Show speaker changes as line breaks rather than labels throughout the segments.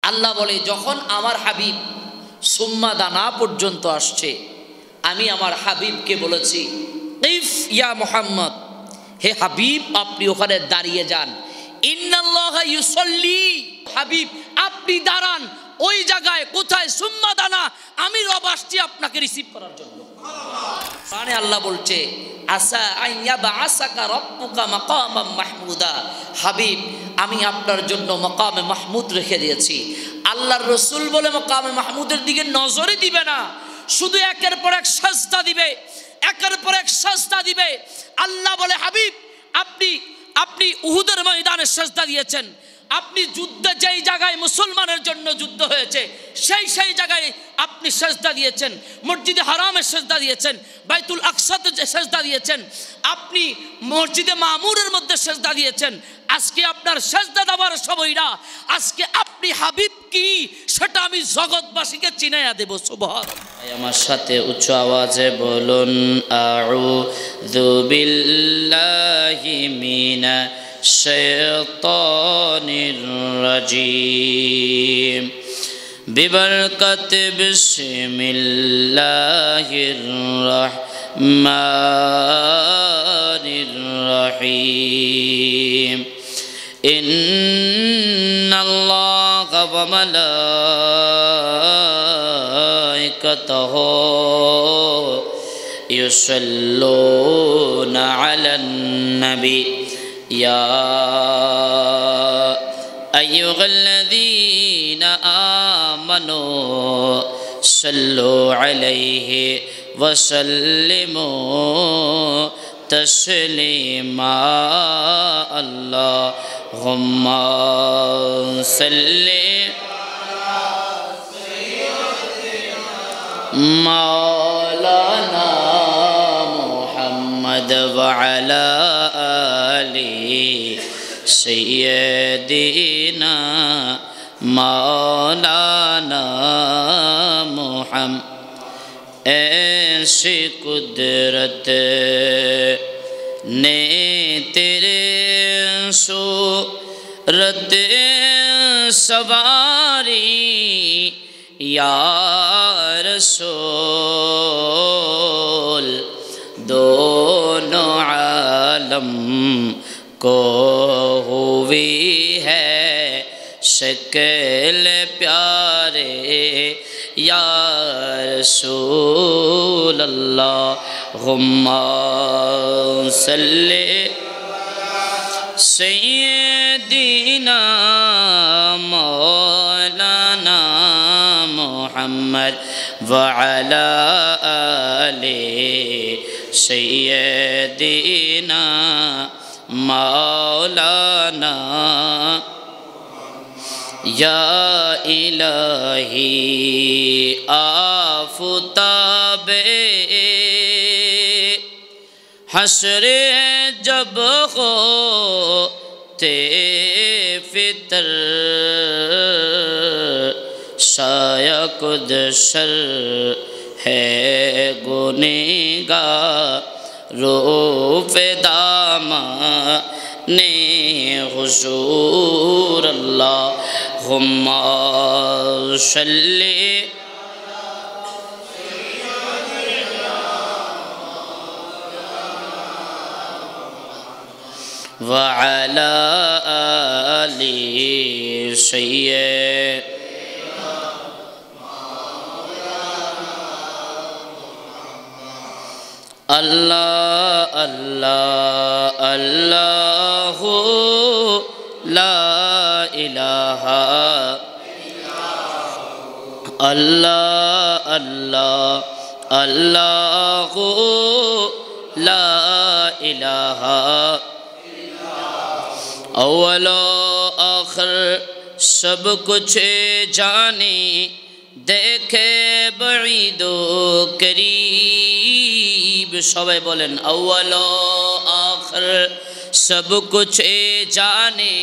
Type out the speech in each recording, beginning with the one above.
আল্লাহ বলে যখন আমার হাবিব সুম্মা দানা পর্যন্ত আসছে, আমি আমার হাবিবকে বলেছি ইফ ইয়া মুহাম্মদ, হে হাবিব আপনি ওখানে দাঁড়িয়ে যান। ইন্নাল্লাহা ইউসাল্লি, হাবিব আপনি দাঁড়ান ওই জায়গায়। কোথায়? সুম্মা দানা, আমি রব আসছি আপনাকে রিসিভ করার জন্য। মানে আল্লাহ বলছে আসা আইয়াবা আসাকা রব্বুকা মাকামাম মাহমুদা, হাবিব আমি আপনার জন্য মাকামে মাহমুদ রেখে দিয়েছি। আল্লাহর রসুল বলে মাকামে মাহমুদের দিকে নজরই দিবে না, শুধু একের পর এক সাজদা দিবে, একের পর এক সাজদা দিবে। আল্লাহ বলে হাবিব আপনি উহুদের ময়দানে সাজদা দিয়েছেন, আপনি যুদ্ধে যেই জায়গায় মুসলমানের জন্য যুদ্ধ হয়েছে সেই জায়গায় আপনি সাজদা দিয়েছেন, মসজিদে হারামে সাজদা দিয়েছেন, বাইতুল আকসাতে সাজদা দিয়েছেন, আপনি মসজিদে মামুরের মধ্যে সাজদা দিয়েছেন। আজকে আপনার সাজদা দেওয়ার সময় না, আজকে আপনি হাবিব কি সেটা আমি জগৎবাসীকে চিনাইয়া দেব। সুবহানাল্লাহ। আমার সাথে উচ্চ আওয়াজে বলুন আউযু বিল্লাহি মিনাশ শাইতানির রাজিম বিবরকত বিসমিল্লাহির রাহমানির রহিম ইন্নাল্লাহা ওয়া মালাইকাতাহু ইউসাল্লুনা আলান নবী ইয়া আইয়ুহাল্লাযীনা আমানু সাল্লু আলাইহি ওয়া সাল্লিমু তসলিমা আল্লাহুম্মা সাল্লি মাওলানা মুহাম্মদ ওয়া আলা আলি সাইয়্যিদিনা মাওলানা মুহাম্মদ। ऐसी कुदरत ने तेरे सूरत सवारी या रसूल, दोनों आलम को हुई है शक्ल प्यारे या रसूल अल्लाहुम्मा सल्ली सय्यिदिना मौलाना मुहम्मद व अला आले सय्यिदिना मौलाना या इलाही आफताबे हसरे जब होते फितर साया खुद सर है गुनेगार दामा ने हुजूर अल्लाहुम्मा सल्ली व अला आलि सय्यिद अल्लाह अल्लाह अल्लाहु ला इलाहा अल्लाह अल्लाह अल्लाहु ला इलाहा अव्वल आखिर सब कुछ जाने देखे बईदो करीब सबाई बोलें अव्वल आखिर सब कुछ जाने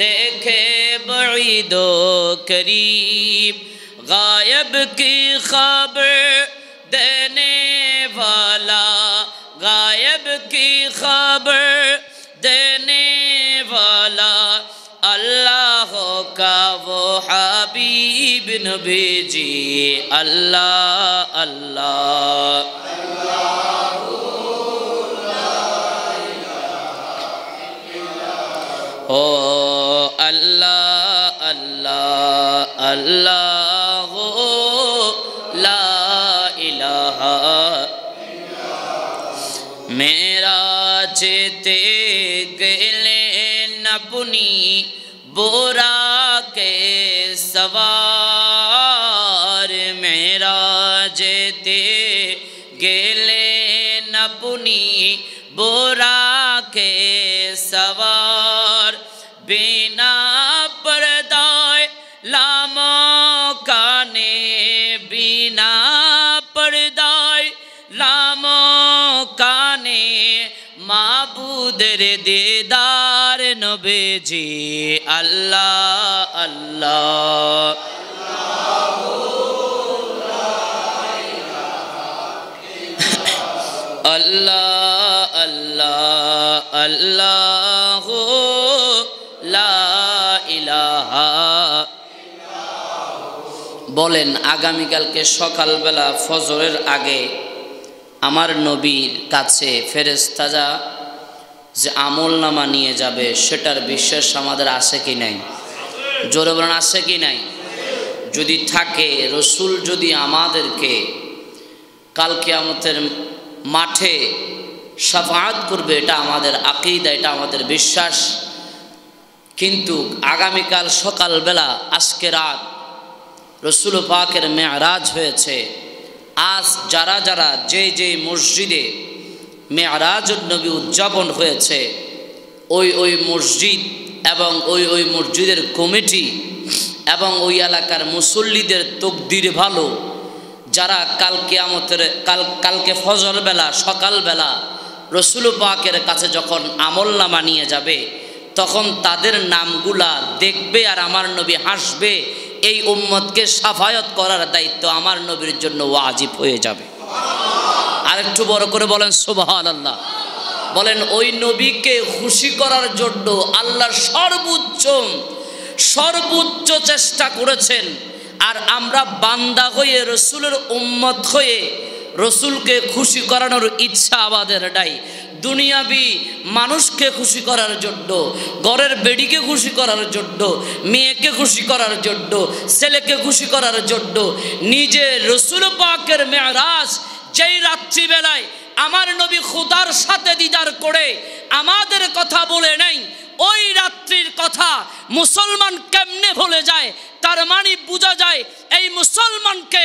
देखे बईदो करीब गायब की खबर देने वाला गायब की खबर देने वाला अल्लाह का वो हबीब হাবিব নবীজি আল্লাহ আল্লাহ ও আল্লাহ আল্লাহ আল্লাহ লা ইলাহা মেরাজেতে গেলেন আপনি বোরাকে সওয়ার মেরাজেতে গেলেন আপনি বোরাকে সওয়ার বিনা পর্দায় লামো কানে বিনা পর্দায় লামো কানে মাবুদের দিদার নবীজি আল্লাহ আল্লাহ আল্লাহ আল্লাহ আল্লাহ লা ইলাহা বলেন আগামীকালকে সকালবেলা ফজরের আগে আমার নবীর কাছে ফেরেশতারা যে আমলনামা নিয়ে যাবে সেটার বিশ্বাস আমাদের আছে কি নাই? জোরে বলেন আছে কি নাই? যদি থাকে, রসুল যদি আমাদেরকে কাল কিয়ামতের মাঠে শাফাআত করবে, এটা আমাদের আকীদা, এটা আমাদের বিশ্বাস। কিন্তু আগামীকাল সকালবেলা আজকে রাত রসুল পাকের মেরাজ হয়েছে। আজ যারা যারা যে মসজিদে মেরাজুন নবী উদযাপন হয়েছে ওই মসজিদ এবং ওই মসজিদের কমিটি এবং ওই এলাকার মুসল্লিদের তকদির ভালো, যারা কালকে ফজরবেলা সকালবেলা রসুল পাকের কাছে যখন আমলনামা নিয়ে যাবে তখন তাদের নামগুলা দেখবে আর আমার নবী হাসবে। এই উম্মতকে শাফায়াত করার দায়িত্ব আমার নবীর জন্য ওয়াজিব হয়ে যাবে। আরেকটু বড় করে বলেন সুবহানাল্লাহ। বলেন ওই নবীকে খুশি করার জন্য আল্লাহর সর্বোচ্চ চেষ্টা করেছেন। আর আমরা বান্দা হয়ে রসুলের উম্মত হয়ে রসুলকে খুশি করানোর ইচ্ছা আমাদের নাই। দুনিয়াবি মানুষকে খুশি করার জন্য, ঘরের বেডিকে খুশি করার জন্য, মেয়েকে খুশি করার জন্য, ছেলেকে খুশি করার জন্য নিজে রসুল পাকের মেরাজ যেই রাত্রিবেলায় আমার নবী খোদার সাথে দিদার করে আমাদের কথা বলে নাই, ওই রাত্রির কথা মুসলমান কেমনে ভুলে যায়? তার মানে বোঝা যায় এই মুসলমানকে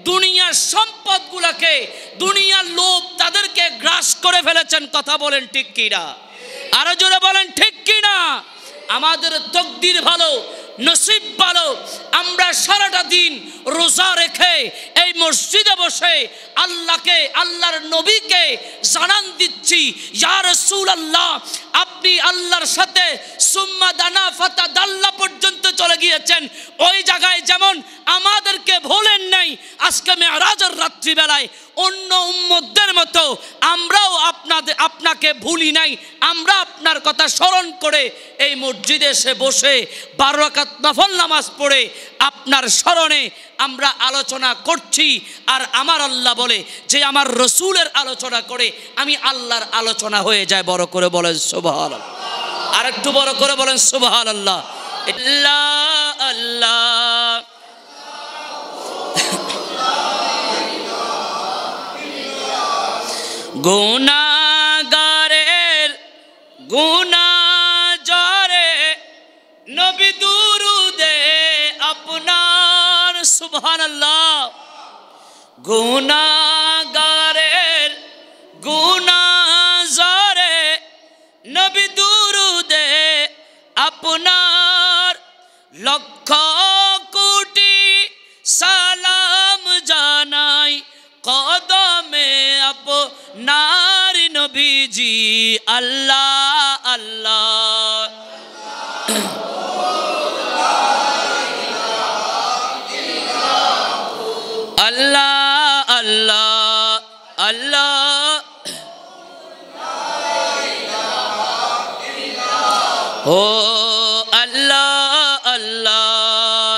দুনিয়ার সম্পদগুলোকে, দুনিয়ার লোভ তাদেরকে গ্রাস করে ফেলেছেন। কথা বলেন ঠিক কিনা? আরো জোরে বলেন ঠিক কিনা? আমাদের তকদির ভালো, নসিব ভালো, আমরা সারাটা দিন রোজা রেখে এই মসজিদে বসে আল্লাহকে, আল্লাহর নবীকে জানান দিচ্ছি, ইয়া রাসূলুল্লাহ আপনি আল্লাহর সাথে সুম্মা দানা ফাতাদাল্লা পর্যন্ত চলে গিয়েছেন। ওই জায়গায় যেমন আমাদেরকে ভোলেন নাই, আজকে মেরাজের রাত্রিবেলায় অন্য উম্মতদের মতো আমরাও আপনাকে ভুলি নাই। আমরা আপনার কথা স্মরণ করে এই মসজিদে এসে বসে 12 রাকাত নফল নামাজ পড়ে আপনার স্মরণে আমরা আলোচনা করছি। আর আমার আল্লাহ বলে যে আমার রসুলের আলোচনা করে আমি আল্লাহর আলোচনা হয়ে যায়। বড় করে বলেন সুবহানাল্লাহ। আর একটু বড় করে বলেন সুবহানাল্লাহ। আল্লাহ আল্লাহ গুনাহগারের গুনাহ জরে নবী দুরুদে আপনার সুবহানাল্লাহ। গুনাহগারের গুনাহ জরে নবী দুরুদে আপনার লক্ষ কোটি সালাম জানাই কদমে আপনার নবীজি আল্লাহ আল্লাহ। আল্লাহ আল্লাহ আল্লাহ ও আল্লাহ আল্লাহ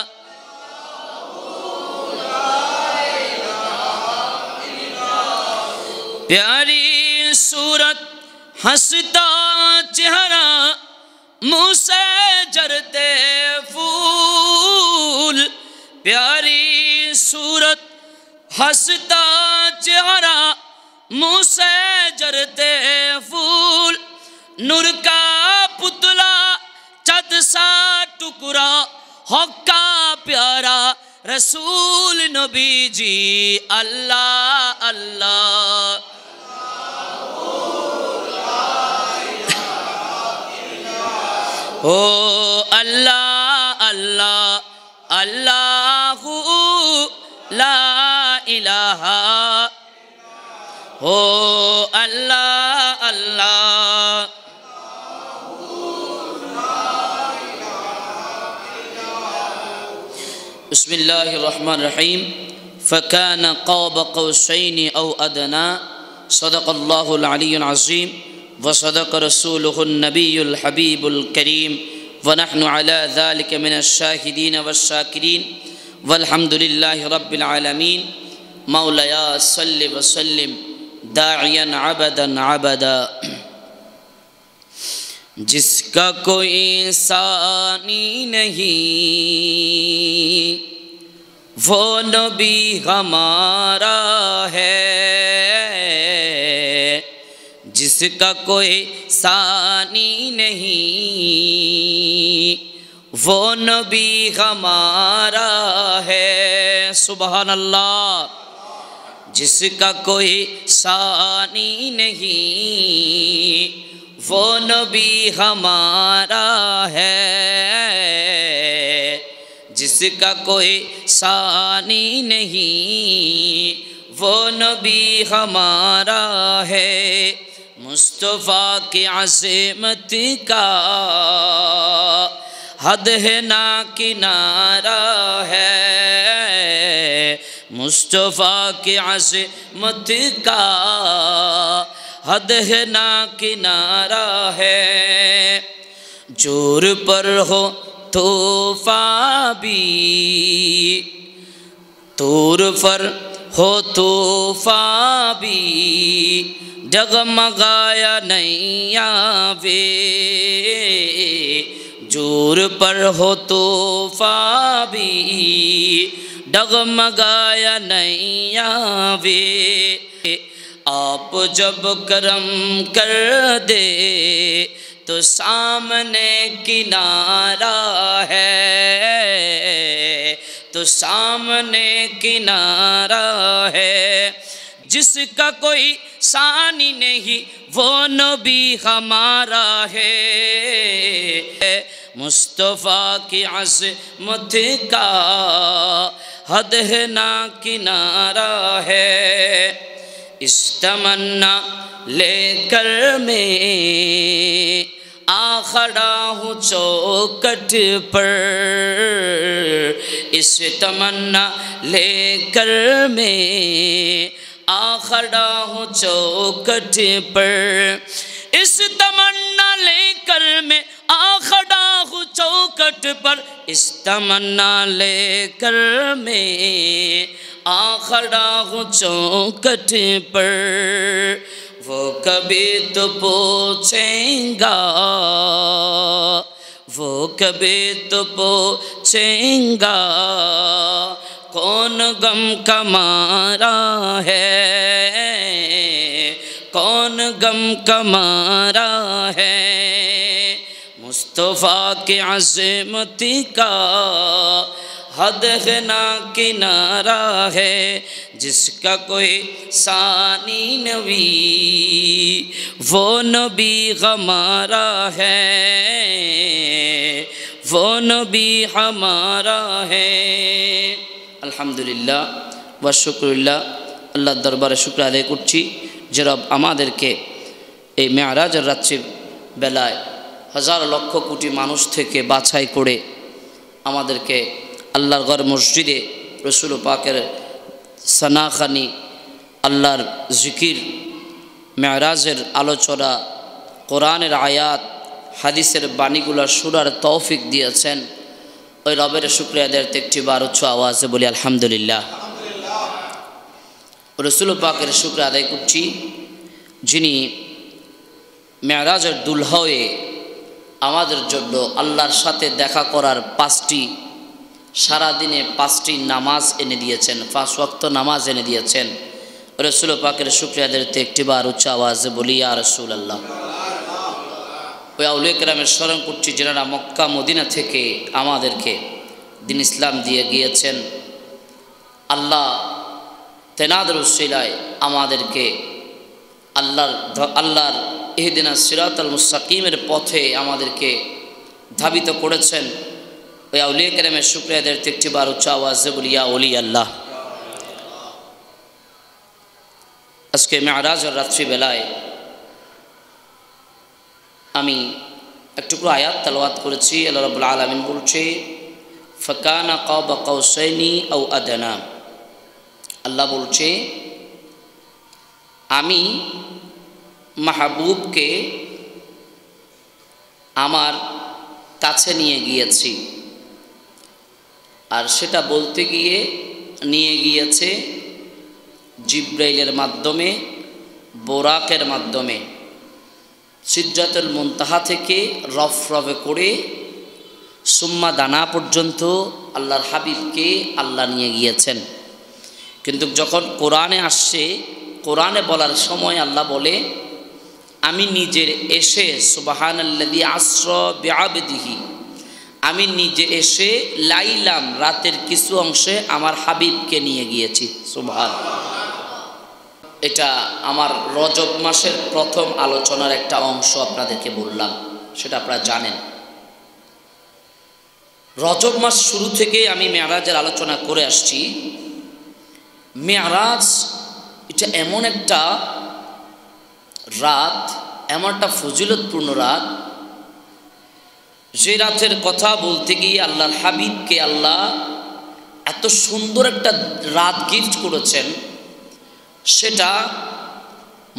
प्यारी सूरत हंसता चेहरा मुँह से जरते फूल, प्यारी सूरत हंसता चेहरा मुँह से जरते फूल, नूर का पुतला चद सा टुकड़ा हक का प्यारा रसूल नबी जी अल्लाह अल्लाह। ओ अल्लाह अल्लाह अल्लाहु ला इलाहा, ओ अल्लाह अल्लाह। बिस्मिल्लाहिर्रहमानिर्रहीम। फ़कान क़ाब क़ौसैन औ अदना, सदक़ल्लाहुल अलियुल अज़ीम व सदक़ रसूलुहुन नबियुल हबीबुल करीम व नहनु अला ज़ालिका मिनश शाहिदीन वश्शाकिरीन वल्हम्दुलिल्लाहि रब्बिल आलमीन। मौलाया सल्लि व सल्लिम दाइयन अबदन अबदा। जिसका कोई सानी नहीं वो नबी हमारा है, जिसका कोई सानी नहीं वो नबी हमारा है। सुबहान अल्लाह। जिसका कोई सानी नहीं वो नबी हमारा है, जिसका कोई सानी नहीं वो नबी हमारा है। मुस्तफ़ा की अज़मत का हद है ना किनारा है, मुस्तफ़ा की अज़मत का हद है ना किनारा है। जोर पर हो तूफ़ा भी, तूर पर हो तूफ़ा भी, जगमगाया नैया वे। जोर पर हो तूफ़ा भी, डगमगाया नैया वे। आप जब करम कर दे तो सामने किनारा है, तो सामने किनारा है। जिसका कोई सानी नहीं वो नबी हमारा है, मुस्तफ़ा की अज़मत का हद है ना किनारा है। इस तमन्ना लेकर मैं आ खड़ा हूँ चौखट पर, इस तमन्ना लेकर मैं आ खड़ा हूँ चौखट पर। इस तमन्ना लेकर मैं आ खड़ा हूँ चौखट पर, इस तमन्ना लेकर मैं आ खड़ा हूँ चौखट पर। वो कभी तो पूछेगा, वो कभी तो पूछेगा कौन गम का मारा है, कौन गम का मारा है। मुस्तफ़ा की अज़मत का हद है ना किनारा है। जिसका कोई सानी नबी वो नबी हमारा है, वो नबी हमारा है। अल्हम्दुलिल्लाह व शुक्रिल्लाह। আল্লাহ দরবারে শুকর আদায় করছি যে রব আমাদেরকে এই মেরাজের রাত্রির বেলায় হাজার লক্ষ কোটি মানুষ থেকে বাছাই করে আমাদেরকে আল্লাহর ঘর মসজিদে রসুল পাকের সানাখানি, আল্লাহর জিকির, মেরাজের আলোচনা, কোরআনের আয়াত, হাদিসের বাণীগুলো শোনার তৌফিক দিয়েছেন। ওই রবের শুকরিয়া আদায়ের একটি বার উচ্চ আওয়াজে বলি আলহামদুলিল্লাহ। রসুল পাকের শুকর আদায় করছি, যিনি মেরাজের দুলহা হয়ে আমাদের জন্য আল্লাহর সাথে দেখা করার সারাদিনে 5টি নামাজ এনে দিয়েছেন, 5 ওয়াক্ত নামাজ এনে দিয়েছেন। রসুল পাকের শুকরিয়া আদায়তে একটিবার উচ্চ আওয়াজে বলি ইয়া রাসূলুল্লাহ। ওই আউলিয়া কেরামের স্মরণ করছি যারা মক্কা মদিনা থেকে আমাদেরকে দিন ইসলাম দিয়ে গিয়েছেন। আল্লাহ তেনাদের উসিলায় আমাদেরকে আল্লাহর ইহদিনা সিরাতাল মুস্তাকিমের পথে আমাদেরকে ধাবিত করেছেন। ওই আউলিয়া কেরামের শুকরিয়া আদায়তে একটিবার উচ্চ আওয়াজে বলি ইয়া ওলি আল্লাহ। আজকে মেরাজের রাত্রিবেলায় আমি একটুকরো আয়াত তেলাওয়াত করেছি। আল্লাহ রাব্বুল আলামিন বলছে ফাকানা কাবা কাউসাইনি আও আদনা। আল্লাহ বলছে আমি মাহবুবকে আমার কাছে নিয়ে গিয়েছি, আর সেটা বলতে গিয়ে নিয়ে গিয়েছে জিব্রাইলের মাধ্যমে, বোরাকের মাধ্যমে, সিদরাতুল মুনতাহা থেকে রফরফে করে সুম্মা দানা পর্যন্ত আল্লাহর হাবিবকে আল্লাহ নিয়ে গিয়েছেন। কিন্তু যখন কোরআনে আসছে, কোরআনে বলার সময় আল্লাহ বলে আমি নিজের এসে সুবহানাল্লাযী আসরা বিআবদিহি, আমি নিজে এসে লাইলাম রাতের কিছু অংশে আমার হাবিবকে নিয়ে গিয়েছি। সুবহানাল্লাহ। এটা আমার রজব মাসের প্রথম আলোচনার একটা অংশ আপনাদেরকে বললাম, সেটা আপনারা জানেন। রজব মাস শুরু থেকে আমি মেরাজের আলোচনা করে আসছি। মেরাজ এটা এমন একটা রাত, এমন একটা ফজিলতপূর্ণ রাত, যে রাতের কথা বলতে গিয়ে আল্লাহর হাবিবকে আল্লাহ এত সুন্দর একটা রাত গিফট করেছেন, সেটা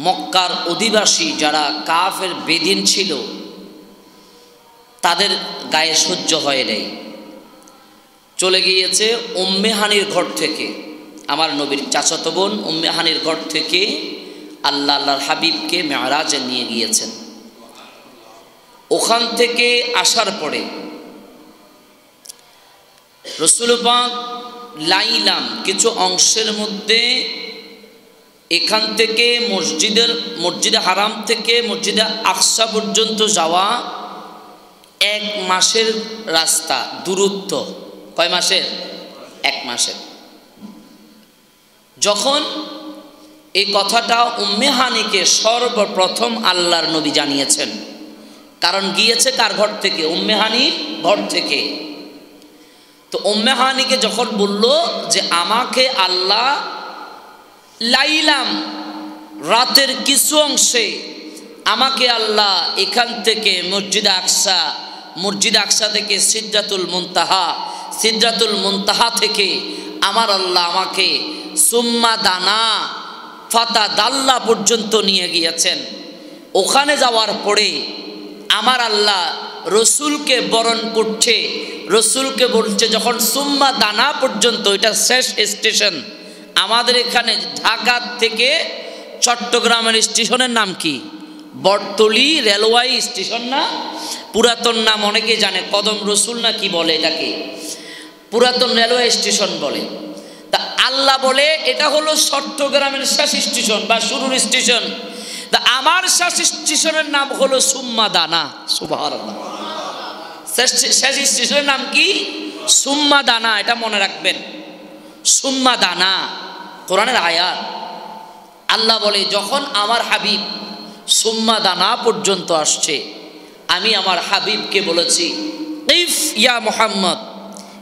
মক্কার অধিবাসী যারা কাফের বেদিন ছিল তাদের গায়ে সহ্য হয় নাই। চলে গিয়েছে উম্মে হানির ঘর থেকে, আমার নবীর চাচাতো বোন উম্মে হানির ঘর থেকে আল্লাহর হাবিবকে মেরাজে নিয়ে গিয়েছেন। ওখান থেকে আসার পরে রাসূল পাক লাইলাম কিছু অংশের মধ্যে এখান থেকে মসজিদে হারাম থেকে মসজিদে আকসা পর্যন্ত যাওয়া 1 মাসের রাস্তা দূরত্ব। কয় মাসের? 1 মাসের। যখন এই কথাটা উম্মে হানিকে সর্বপ্রথম আল্লাহর নবী জানিয়েছেন, কারণ গিয়েছে কার ঘর থেকে? উম্মে হানির ঘর থেকে। তো উম্মে হানিকে যখন বলল যে আমাকে আল্লাহ লাইলাম রাতের কিছু অংশে আমাকে আল্লাহ এখান থেকে মসজিদে আকসা থেকে সিদরাতুল মুনতাহা থেকে আমার আল্লাহ আমাকে সুম্মা দানা ফাতা দাল্লা পর্যন্ত নিয়ে গিয়েছেন। ওখানে যাওয়ার পরে আমার আল্লাহ রসুলকে বরণ করছে, রসুলকে বলছে যখন সুম্মা দানা পর্যন্ত, এটা শেষ স্টেশন। আমাদের এখানে ঢাকা থেকে চট্টগ্রামের স্টেশনের নাম কি? বটতলী রেলওয়ে স্টেশন না? পুরাতন নাম অনেকে জানে, কদম রসুল না কি বলে এটাকে, পুরাতন রেলওয়ে স্টেশন বলে। তা আল্লাহ বলে এটা হলো চট্টগ্রামের শেষ স্টেশন বা শুরুর স্টেশন। তা আমার শেষ স্টেশনের নাম হলো সুম্মা দানা। সুবহানাল্লাহ। শেষ স্টেশনের নাম কি? সুম্মা দানা। এটা মনে রাখবেন, সুম্মা দানা কোরআনের আয়াত। আল্লাহ বলে যখন আমার হাবিব সুম্মা দানা পর্যন্ত আসছে, আমি আমার হাবিবকে বলেছি ইফ ইয়া মুহাম্মদ,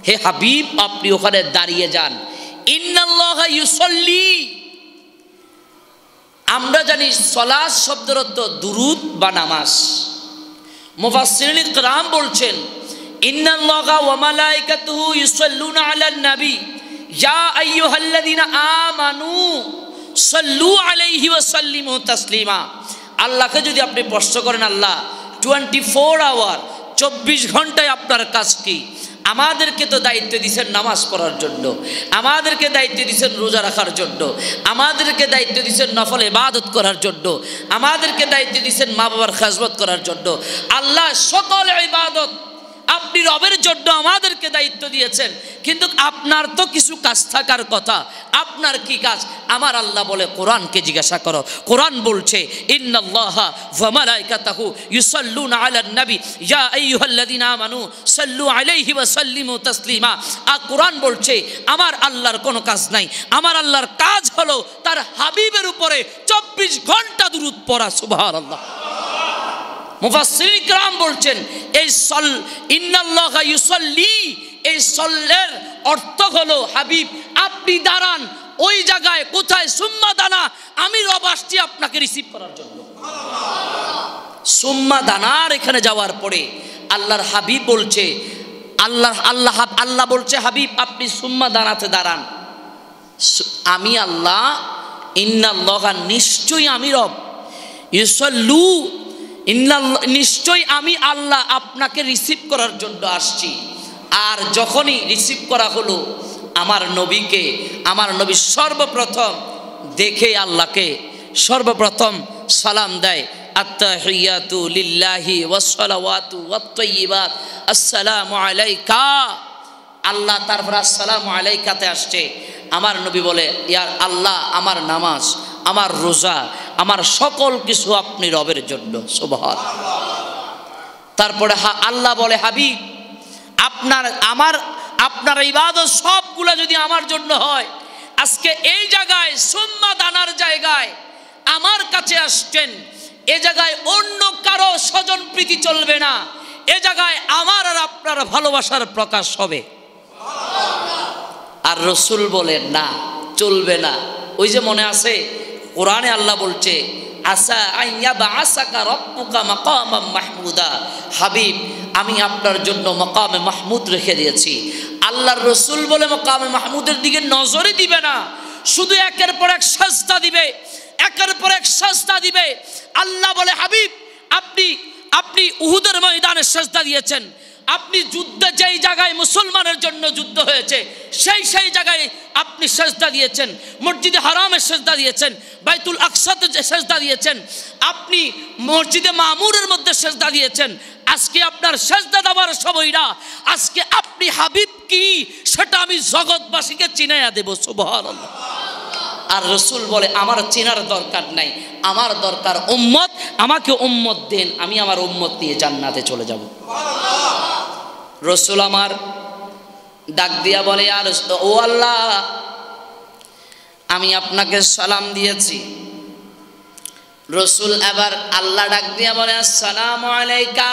হে হাবিব আপনি ওখানে দাঁড়িয়ে যান। ইন্নাল্লাহা ইউসাল্লি, আমরা জানি সালাত শব্দের অর্থ দুরূদ বা নামাজ। মুফাসসিরিন ইকরাম বলছেন ইন্নাল্লাহা ওয়া মালাইকাতুহু ইউসাল্লুনা আলান নবী ইয়া আইয়ুহাল্লাযীনা আমানু সাল্লু আলাইহি ওয়া সাল্লিমু তাসলিমা। আল্লাহকে যদি আপনি প্রশ্ন করেন, আল্লাহ 24 আওয়ার 24 ঘন্টায় আপনার কাজ কি? আমাদেরকে তো দায়িত্ব দিয়েছেন নামাজ পড়ার জন্য, আমাদেরকে দায়িত্ব দিয়েছেন রোজা রাখার জন্য, আমাদেরকে দায়িত্ব দিয়েছেন নফল ইবাদত করার জন্য, আমাদেরকে দায়িত্ব দিয়েছেন মা বাবার খেদমত করার জন্য। আল্লাহ সকল ইবাদত আপনি রবের জন্য আমাদেরকে দায়িত্ব দিয়েছেন, কিন্তু আপনার তো কিছু কাজ থাকার কথা। আপনার কি কাজ? আমার আল্লাহ বলে, কোরআনকে জিজ্ঞাসা করো। কোরআন বলছে, ইন্নাল্লাহা ওয়া মালাইকাতাহু ইউসাল্লুনা আলান নবী ইয়া আইয়ুহাল্লাযীনা আমানু সাল্লু আলাইহি ওয়া সাল্লিমু তাসলিমা। আর কোরআন বলছে আমার আল্লাহর কোনো কাজ নাই, আমার আল্লাহর কাজ হলো তার হাবিবের উপরে 24 ঘন্টা দুরূদ পড়া। সুবহানাল্লাহ। মুফাসসিরিন কিরাম বলছেন এই ইন্নাল্লাহা ইউসাল্লি, এই সল্লের অর্থ হলো হাবিব আপনি দাঁড়ান ওই জায়গায়। কোথায়? সুম্মা দানা, আমি রব আসছি আপনাকে রিসিভ করার জন্য। সুম্মা দানার এখানে যাওয়ার পরে আল্লাহর হাবিব বলছে, আল্লাহ বলছে হাবিব আপনি সুম্মা দানাতে দাঁড়ান। আমি আল্লাহ, ইন্নাল্লাহা নিশ্চয়ই আমি রব, ইউসাল্লু নিশ্চয়ই আমি আল্লাহ আপনাকে রিসিভ করার জন্য আসছি। আর যখনই রিসিভ করা হলো আমার নবীকে, আমার নবী সর্বপ্রথম দেখে আল্লাহকে সর্বপ্রথম সালাম দেয়, আত্তাহিয়াতু লিল্লাহি ওয়াসসালাওয়াতু ওয়াত-তাইয়্যিবাত আসসালামু আলাইকা। আল্লাহ তারপর আসসালামু আলাইকাতে আসছে। আমার নবী বলে, ইয়া আল্লাহ আমার নামাজ, আমার রোজা, আমার সকল কিছু আপনি রবের জন্য। সুবহানাল্লাহ। তারপরে আল্লাহ বলে, হাবিব আপনার ইবাদত সবগুলো যদি আমার জন্য হয়, আজকে এই জায়গায় সুম্মা দানার জায়গায় আমার কাছে আসছেন, এ জায়গায় অন্য কারো স্বজন প্রীতি চলবে না, এ জায়গায় আমার আর আপনার ভালোবাসার প্রকাশ হবে। আর রসুল বলেন না, চলবে না। ওই যে মনে আছে কোরআনে আল্লাহ বলছে, আসা আইয়া বা আসাকা রব্বুকা মাকামাম মাহমুদা। হাবিব আমি আপনার জন্য মাকামে মাহমুদ রেখে দিয়েছি। আল্লাহর রসুল বলে মাকামে মাহমুদের দিকে নজরই দিবে না, শুধু একের পর এক সাজদা দিবে, একের পর এক সাজদা দিবে। আল্লাহ বলে, হাবিব আপনি উহুদের ময়দানে সাজদা দিয়েছেন, আপনি যুদ্ধে যেই জায়গায় মুসলমানের জন্য যুদ্ধ হয়েছে সেই জায়গায় আপনি সাজদা দিয়েছেন, মসজিদে হারামে সাজদা দিয়েছেন, বাইতুল আকসাতে সাজদা দিয়েছেন, আপনি মসজিদে মামুরের মধ্যে সাজদা দিয়েছেন। আজকে আপনার সাজদা দেওয়ার সময় না, আজকে আপনি হাবিব কি সেটা আমি জগৎবাসীকে চিনাইয়া দেব। সুবহানাল্লাহ। আর রসুল বলে, আমার চেনার দরকার নাই, আমার দরকার উম্মত, আমাকে উম্মত দেন, আমি আমার উম্মত নিয়ে জান্নাতে চলে যাব। রসুল আমার ডাক দিয়া বলে, আর ও আল্লাহ আমি আপনাকে সালাম দিয়েছি। রসুল এবার আল্লাহ ডাক দিয়া বলে, আসসালামু আলাইকা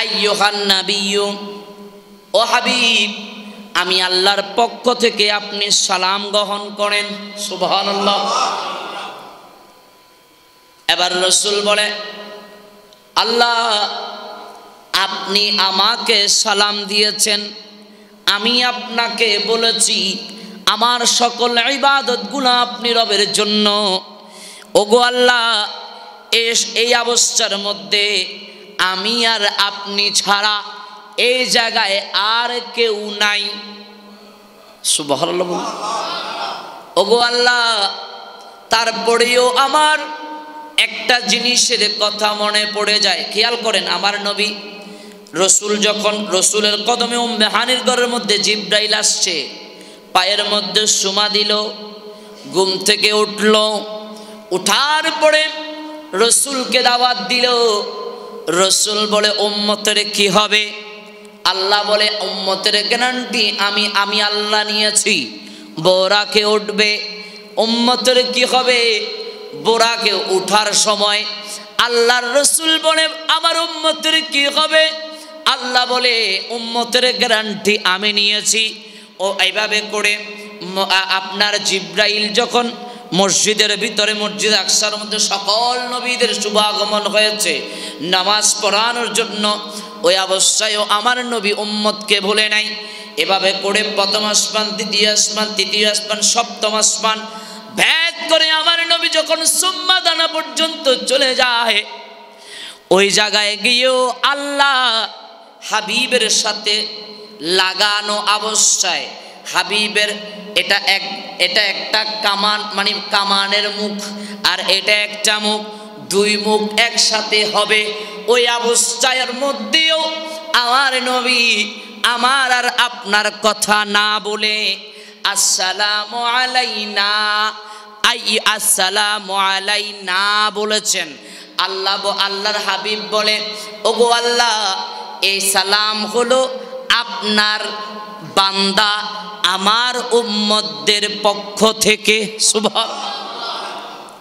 আইয়ুহান নাবিয়্যু। ও হাবিব আমি আল্লাহর পক্ষ থেকে আপনি সালাম গ্রহণ করেন। সুবহানাল্লাহ। এবার রসুল বলে, আল্লাহ আপনি আমাকে সালাম দিয়েছেন, আমি আপনাকে বলেছি আমার সকল ইবাদতগুলো আপনি রবের জন্য। ওগো আল্লাহ এই অবস্থার মধ্যে আমি আর আপনি ছাড়া এই জায়গায় আর কেউ নাই। সুবহানাল্লাহ। ওগো আল্লাহ তারপরেও আমার একটা জিনিসের কথা মনে পড়ে যায়। খেয়াল করেন, আমার নবী রসুল যখন রসুলের কদমে উম্মে হানির ঘরের মধ্যে জিবরাইল আসছে, পায়ের মধ্যে সুমা দিল, ঘুম থেকে উঠল, উঠার পরে রসুলকে দাওয়াত দিল। রসুল বলে, উম্মতের কি হবে? আল্লাহ বলে, উম্মতের গ্যারান্টি আমি আল্লাহ নিয়েছি, বোরাকে উঠবে। উম্মতের কি হবে? বোরাকে উঠার সময় আল্লাহর রসুল বলে, আমার উম্মতের কি হবে? আল্লাহ বলে, উম্মতের গ্যারান্টি আমি নিয়েছি। ও এইভাবে করে আপনার জিবরাইল যখন মসজিদের ভিতরে, মসজিদ আকসার মধ্যে সকল নবীদের শুভাগমন হয়েছে নামাজ পড়ানোর জন্য, ওই অবস্থায়ও আমার নবী উম্মতকে ভুলে নাই। এভাবে করে প্রথম আসমান, দ্বিতীয় আসমান, তৃতীয় আসমান, সপ্তম আসমান ভেদ করে আমার নবী যখন সুম্মা দানা পর্যন্ত চলে যায়, ওই জায়গায় গিয়েও আল্লাহ হাবিবের সাথে লাগানো অবস্থায় হাবিবের এটা একটা কামান, মানে কামানের মুখ, আর এটা একটা মুখ, দুই মুখ একসাথে হবে। ওই অবস্থার মধ্যেও আমার নবী আমার আর আপনার কথা না বলে আসসালামু আলাইনা, আসসালামু আলাইনা বলেছেন। আল্লাহর হাবিব বলে, ওগো আল্লাহ, এই সালাম হলো আপনার বান্দা আমার উম্মতদের পক্ষ থেকে। সুবহানাল্লাহ।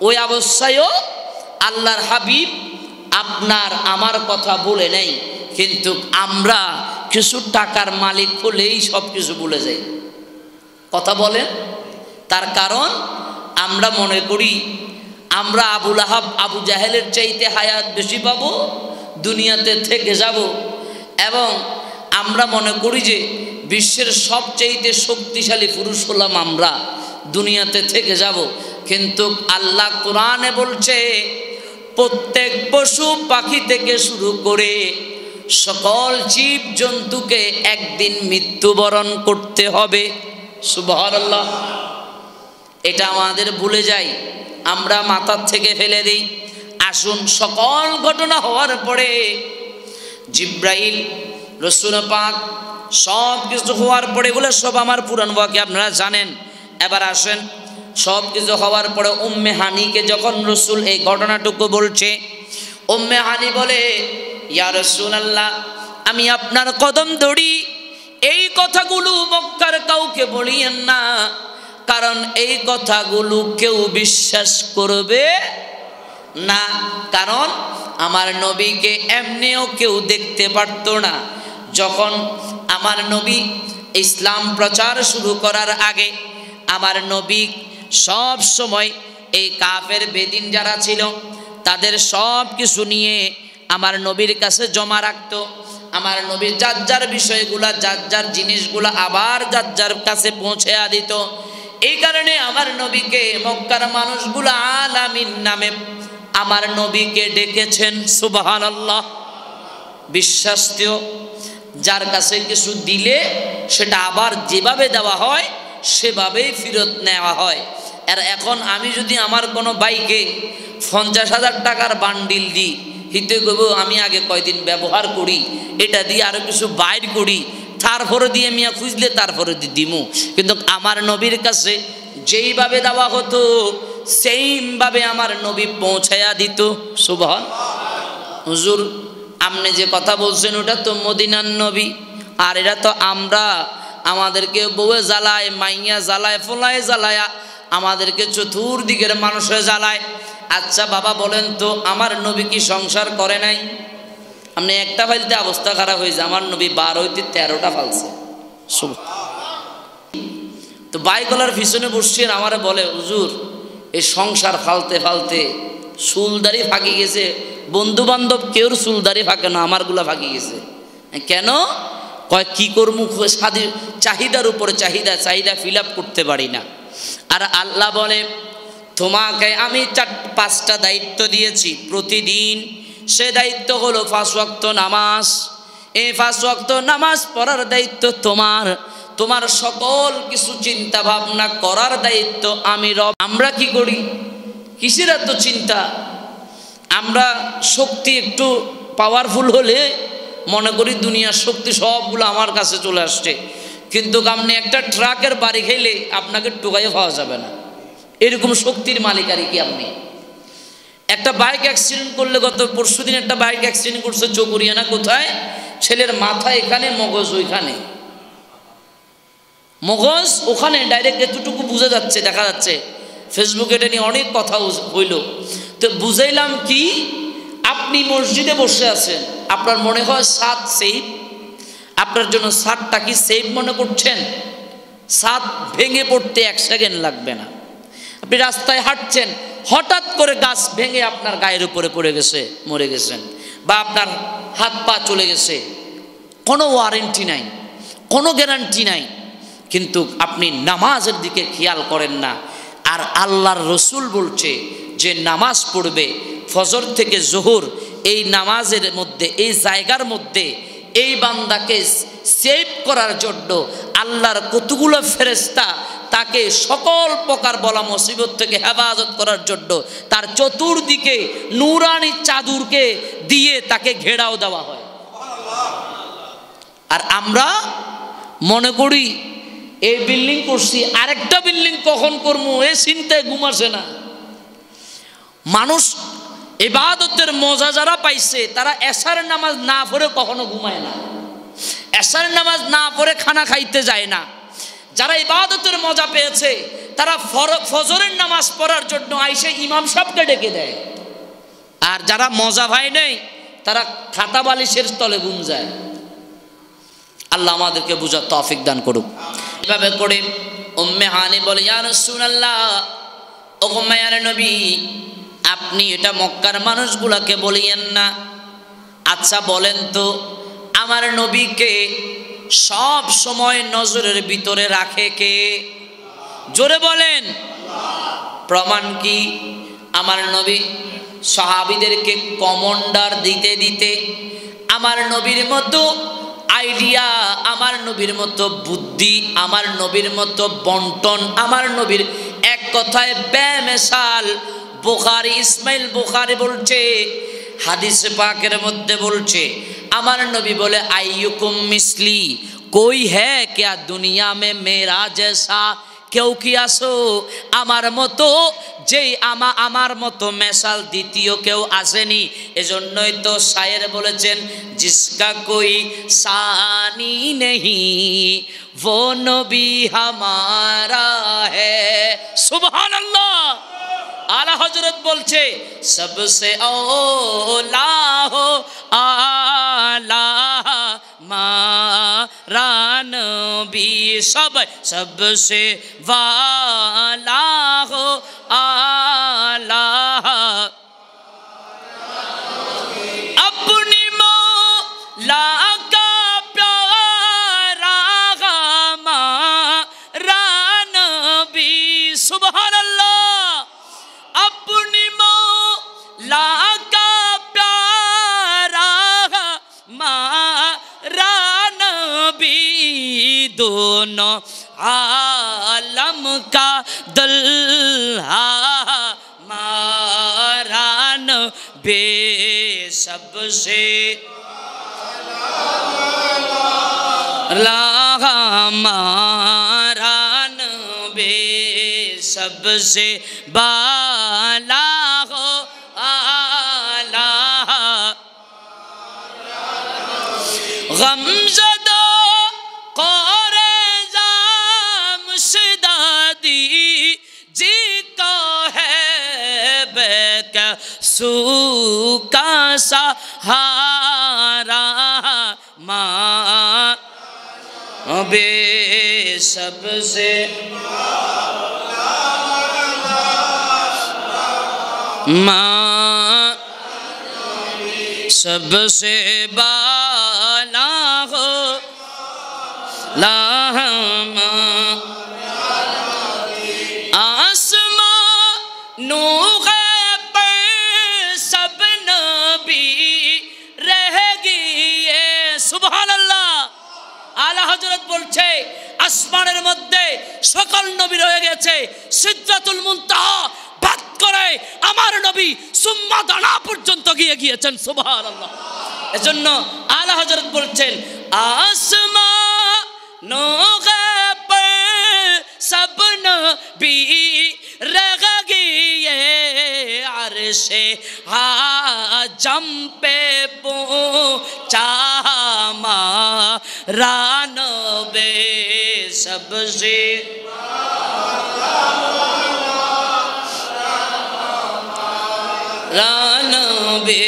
ওই অবস্থায়ও আল্লাহর হাবিব আপনার আমার কথা বলে নেই, কিন্তু আমরা কিছু টাকার মালিক হলেই সব কিছু ভুলে যাই। কথা বলেন, তার কারণ আমরা মনে করি আমরা আবুল আহাব আবু জাহেলের চাইতে হায়াত বেশি পাবো, দুনিয়াতে থেকে যাব, এবং আমরা মনে করি যে বিশ্বের সবচাইতে শক্তিশালী পুরুষ হলাম আমরা, দুনিয়াতে থেকে যাব। কিন্তু আল্লাহ কোরআনে বলছে প্রত্যেক পশু পাখি থেকে শুরু করে সকল জীব জন্তুকে একদিন মৃত্যুবরণ করতে হবে। সুবহানাল্লাহ। এটা আমাদের ভুলে যাই, আমরা মাথার থেকে ফেলে দিই। আসুন, সকল ঘটনা হওয়ার পরে জিব্রাইল, রাসূল পাক সব কিছু হওয়ার পরে, এগুলো সব আমার পুরাণ ওয়াকি আপনারা জানেন। এবার আসেন, সব কিছু হওয়ার পরে উম্মে হানিকে যখন রাসূল এই ঘটনাটুকু বলছে, উম্মে হানি বলে, ইয়া রাসূলুল্লাহ, আমি আপনার কদম ধরি, এই কথাগুলো মক্কার কাউকে বলিয়েন না, কারণ এই কথাগুলো কেউ বিশ্বাস করবে না। কারণ আমার নবীকে এমনিও কেউ দেখতে পারতো না। যখন আমার নবী ইসলাম প্রচার শুরু করার আগে আমার নবী সব সময় এই কাফের বেদিন যারা ছিল তাদের সব কিছু নিয়ে আমার নবীর কাছে জমা রাখতো। আমার নবীর যার যার বিষয়গুলা, যার যার জিনিসগুলা আবার যার যার কাছে পৌঁছে দিত। এই কারণে আমার নবীকে মক্কার মানুষগুলা আলামিন নামে আমার নবীকে ডেকেছেন। সুবহানাল্লাহ। বিশ্বাস্য, যার কাছে কিছু দিলে সেটা আবার যেভাবে দেওয়া হয় সেভাবেই ফেরত নেওয়া হয়। আর এখন আমি যদি আমার কোনো বাইকে 50,000 টাকার বান্ডিল দিই, হিতে করব আমি আগে কয়দিন ব্যবহার করি, এটা দিয়ে আরো কিছু বাইর করি, তারপরে দিয়ে মিয়া খুঁজলে তারপরে দিমু। কিন্তু আমার নবীর কাছে যেইভাবে দেওয়া হতো সেইভাবে আমার নবী পৌঁছায়া দিত। সুবহান। হুজুর, আপনি যে কথা বলছেন ওটা তো মদিনার নবী, আর এটা তো আমরা, আমাদেরকে বউয়ে জ্বালায়, মাইয়া জ্বালায়, ফোলায় জ্বালায়, আমাদেরকে চতুর্দিকের মানুষে জ্বালায়। আচ্ছা বাবা বলেন তো, আমার নবী কি সংসার করে নাই? আপনি একটা ফাইলতে অবস্থা খারাপ হয়েছে, আমার নবী 12 হইতে 13টা ফালছে। তো বাইকলার পিছনে বসছেন, আমারে বলে, হুজুর এই সংসার ফালতে ফালতে চুলদারি ফাঁকি গেছে, বন্ধু বান্ধব কেউর চুলদারি ফাঁকে না, আমারগুলা ফাঁকি গেছে। কেন? কয় কি করমু, চাহিদার উপরে চাহিদা ফিল আপ করতে পারি না। আর আল্লাহ বলে, তোমাকে আমি 5টা দায়িত্ব দিয়েছি প্রতিদিন, সে দায়িত্ব হলো 5 ওয়াক্ত নামাজ। এই 5 ওয়াক্ত নামাজ পড়ার দায়িত্ব তোমার, তোমার সকল কিছু চিন্তা ভাবনা করার দায়িত্ব আমি রব। আমরা কি করি? কিসের এত চিন্তা? আমরা শক্তি একটু পাওয়ারফুল হলে মনে করি দুনিয়ার শক্তি সবগুলো আমার কাছে চলে আসছে, কিন্তু আপনি একটা ট্রাকের বাড়ি খেলে আপনাকে টোকাইয়ে পাওয়া যাবে না, এরকম শক্তির মালিকারি কি আপনি? একটা বাইক অ্যাক্সিডেন্ট করলে, গত পরশুদিন একটা বাইক অ্যাক্সিডেন্ট করছে চকরিয়া না কোথায়, ছেলের মাথা এখানে, মগজ ওইখানে, মগজ ওখানে ডাইরেক্ট এতটুকু বুঝে যাচ্ছে, দেখা যাচ্ছে। ফেসবুকে এটা নিয়ে অনেক কথা হইল। তো বুঝাইলাম কি, আপনি মসজিদে বসে আছেন, আপনার মনে হয় ছাদ সেফ, আপনার জন্য ছাদটা কি সেফ মনে করছেন? ছাদ ভেঙে পড়তে 1 সেকেন্ড লাগবে না। আপনি রাস্তায় হাঁটছেন, হঠাৎ করে গাছ ভেঙে আপনার গায়ের উপরে পড়ে গেছে, মরে গেছেন, বা আপনার হাত পা চলে গেছে, কোনো ওয়ারেন্টি নাই, কোনো গ্যারান্টি নাই। কিন্তু আপনি নামাজের দিকে খেয়াল করেন না। আর আল্লাহর রসুল বলছে যে নামাজ পড়বে ফজর থেকে জোহর, এই নামাজের মধ্যে, এই জায়গার মধ্যে এই বান্দাকে সেভ করার জন্য আল্লাহর কতগুলো ফেরেশতা তাকে সকল প্রকার বলা মুসিবত থেকে হেফাজত করার জন্য তার চতুর্দিকে নূরানি চাদরকে দিয়ে তাকে ঘেরাও দেওয়া হয়। আর আমরা মনে করি এই বিল্ডিং করছি, আরেকটা বিল্ডিং কখন করবো এ চিন্তায় ঘুম আসে না। মানুষ ইবাদতের মজা যারা পাইছে তারা এশার নামাজ না পড়ে কখনো ঘুমায় না, এশার নামাজ না পড়ে খানা খাইতে যায় না। যারা ইবাদতের মজা পেয়েছে তারা ফজরের নামাজ পড়ার জন্য আইসে ইমাম সাহেবকে ডেকে দেয়। আর যারা মজা ভাই নেই তারা খাতা বালিশের তলে ঘুম যায়। আল্লাহ আমাদেরকে বুঝার তৌফিক দান করুক। এভাবে করে উম্মে হানি বলে, ইয়া রাসূলুল্লাহ, ও মায়ার নবী, আপনি এটা মক্কার মানুষগুলাকে বলিয়েন না। আচ্ছা বলেন তো, আমার নবীকে সব সময় নজরের ভিতরে রাখে কে? জোরে বলেন। প্রমাণ কি? আমার নবী সাহাবীদেরকে কমান্ডার দিতে দিতে আমার নবীর মতো আইডিয়া, আমার নবীর মতো বুদ্ধি, আমার নবীর মতো বন্টন, আমার নবীর এক কথায় বেমিসাল। বুখারী, ইসমাইল বুখারী বলছে, হাদিস পাকের মধ্যে বলছে, আমার নবী বলে, আইয়ুকুম মিসলি, कोई है क्या दुनिया में मेरा जैसा? কেউ কি আসো আমার মতো, যে আমার মতো মেসাল দ্বিতীয় কেউ আসেনি। এজন্যই তো শায়ের বলেছেন, জিসকা কোই সানি নেহি वो नबी हमारा है। सुबहानअल्लाह। आला हजरत बोलছে, सबसे औला हो आला मारा नबी, सबसे वाला हो आला, अपनी मौला का प्यारा हमारा नबी। सुभान अल्लाह। अपनी मौला का प्यारा हमारा नबी, दोनों आलम का दुल्हा हमारा नबी, सबसे हमारा नबी, सबसे बाला हो आला, गमज़दा क़ौरेज़ा मुशदादी जी का है बेकसू का सहारा, माँ बे सबसे माँ सबसे बाला हो लामा, आसमानों पे सब नबी रहेगी ये। सुभान अल्लाह। आला हजरत बोलছে, আসমানের মধ্যে সকল নবী রয়ে গেছে, সিদরাতুল মুনতাহা বাদ করে আমার নবী সুম্মা দানা পর্যন্ত গিয়েছেন। সুবহানাল্লাহ। এজন্য আলা হযরত বলছেন, আসমানों पे सब नबी रहेगी ये, अर्शे आजम पे पहुंचा हमारा नबी, सबसे नबी,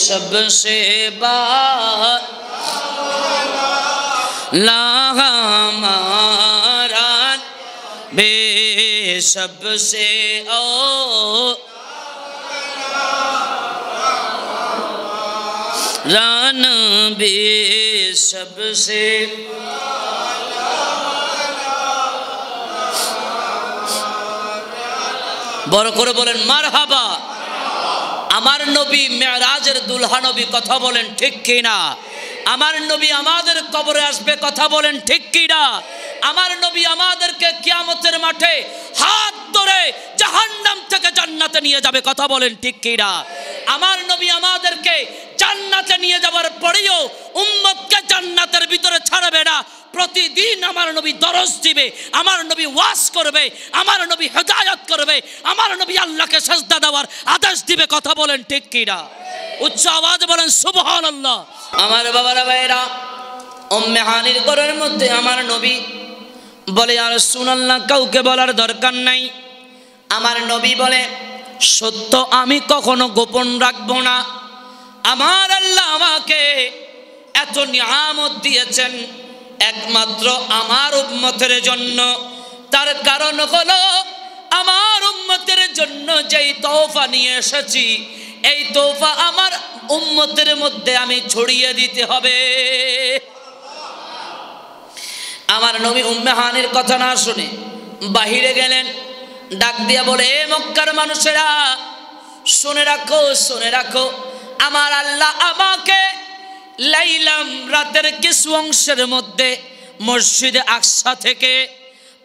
सबसे बाला हमारा बे, सबसे ओ नबी, सबसे বড় করে বলেন মারহাবা। আমার নবী মেরাজের দুলহা নবী, কথা বলেন ঠিক কিনা? আমার নবী আমাদের কবরে আসবে, কথা বলেন ঠিক কি না? আমার নবী আমাদেরকে কিয়ামতের মাঠে হাত ধরে জাহান্নাম থেকে জান্নাতে নিয়ে যাবে, কথা বলেন ঠিক কি না? আমার নবী আমাদেরকে জান্নাতে নিয়ে যাওয়ার পরেও উম্মতকে জান্নাতের ভিতরে ছাড়বে না। প্রতিদিন আমার নবী দরস দিবে, আমার নবী ওয়াজ করবে, আমার নবী হেদায়েত করবে, আমার নবী আল্লাহকে সাজদা দেওয়ার আদেশ দিবে, কথা বলেন ঠিক কি না? উচ্চ আওয়াজে বলেন সুবহানাল্লাহ। আমার বাবারা ভাইরা, উম্মে হানির ঘরের মধ্যে আমার নবী বলে, ইয়া রাসূলুল্লাহ, কাউকে বলার দরকার নাই। আমার নবী বলে, সত্য আমি কখনো গোপন রাখবো না। আমার আল্লাহ আমাকে এত নিয়ামত দিয়েছেন একমাত্র আমার উম্মতের জন্য। তার কারণ হলো আমার উম্মতের জন্য যেই তোহফা নিয়ে এসেছি, এই তোহফা আমার উম্মতের মধ্যে আমি ছড়িয়ে দিতে হবে। আমার নবী উম্মে হানির কথা না শুনে বাহিরে গেলেন, ডাক দিয়া বলে, এ মক্কার মানুষেরা শুনে রাখো, শুনে রাখো, আমার আল্লাহ আমাকে লাইলাম রাতের কিছু অংশের মধ্যে মসজিদে আকসা থেকে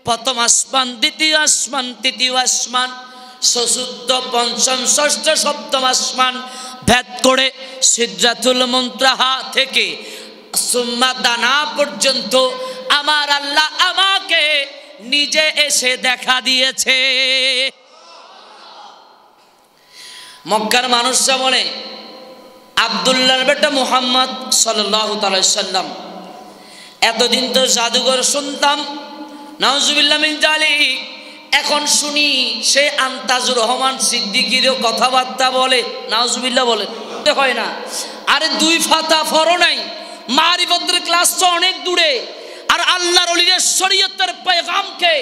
প্রথম আসমান, দ্বিতীয় আসমান, তৃতীয় আসমান, চতুর্থ, পঞ্চম, ষষ্ঠ, সপ্তম আসমান ভেদ করে সিদরাতুল মুনতাহা থেকে সুম্মা দানা পর্যন্ত আমার আল্লাহ আমাকে নিজে এসে দেখা দিয়েছে। মক্কার মানুষরা বলে, আব্দুল্লাহর বেটা মুহাম্মদ সাল্লাল্লাহু আলাইহি সাল্লাম, এতদিন তো জাদুঘর শুনতাম, নাউজুবিল্লাহ মিন যালিক, এখন শুনি সে আন্তাজুর রহমান সিদ্দিকীরও কথাবার্তা বলে, নাউজুবিল্লাহ বলে হয় না। আরে দুই ফাতা ফরো নাই, মারিফতের ক্লাস তো অনেক দূরে, আর আল্লাহর ওলিদের শরীয়তের পেগামকে,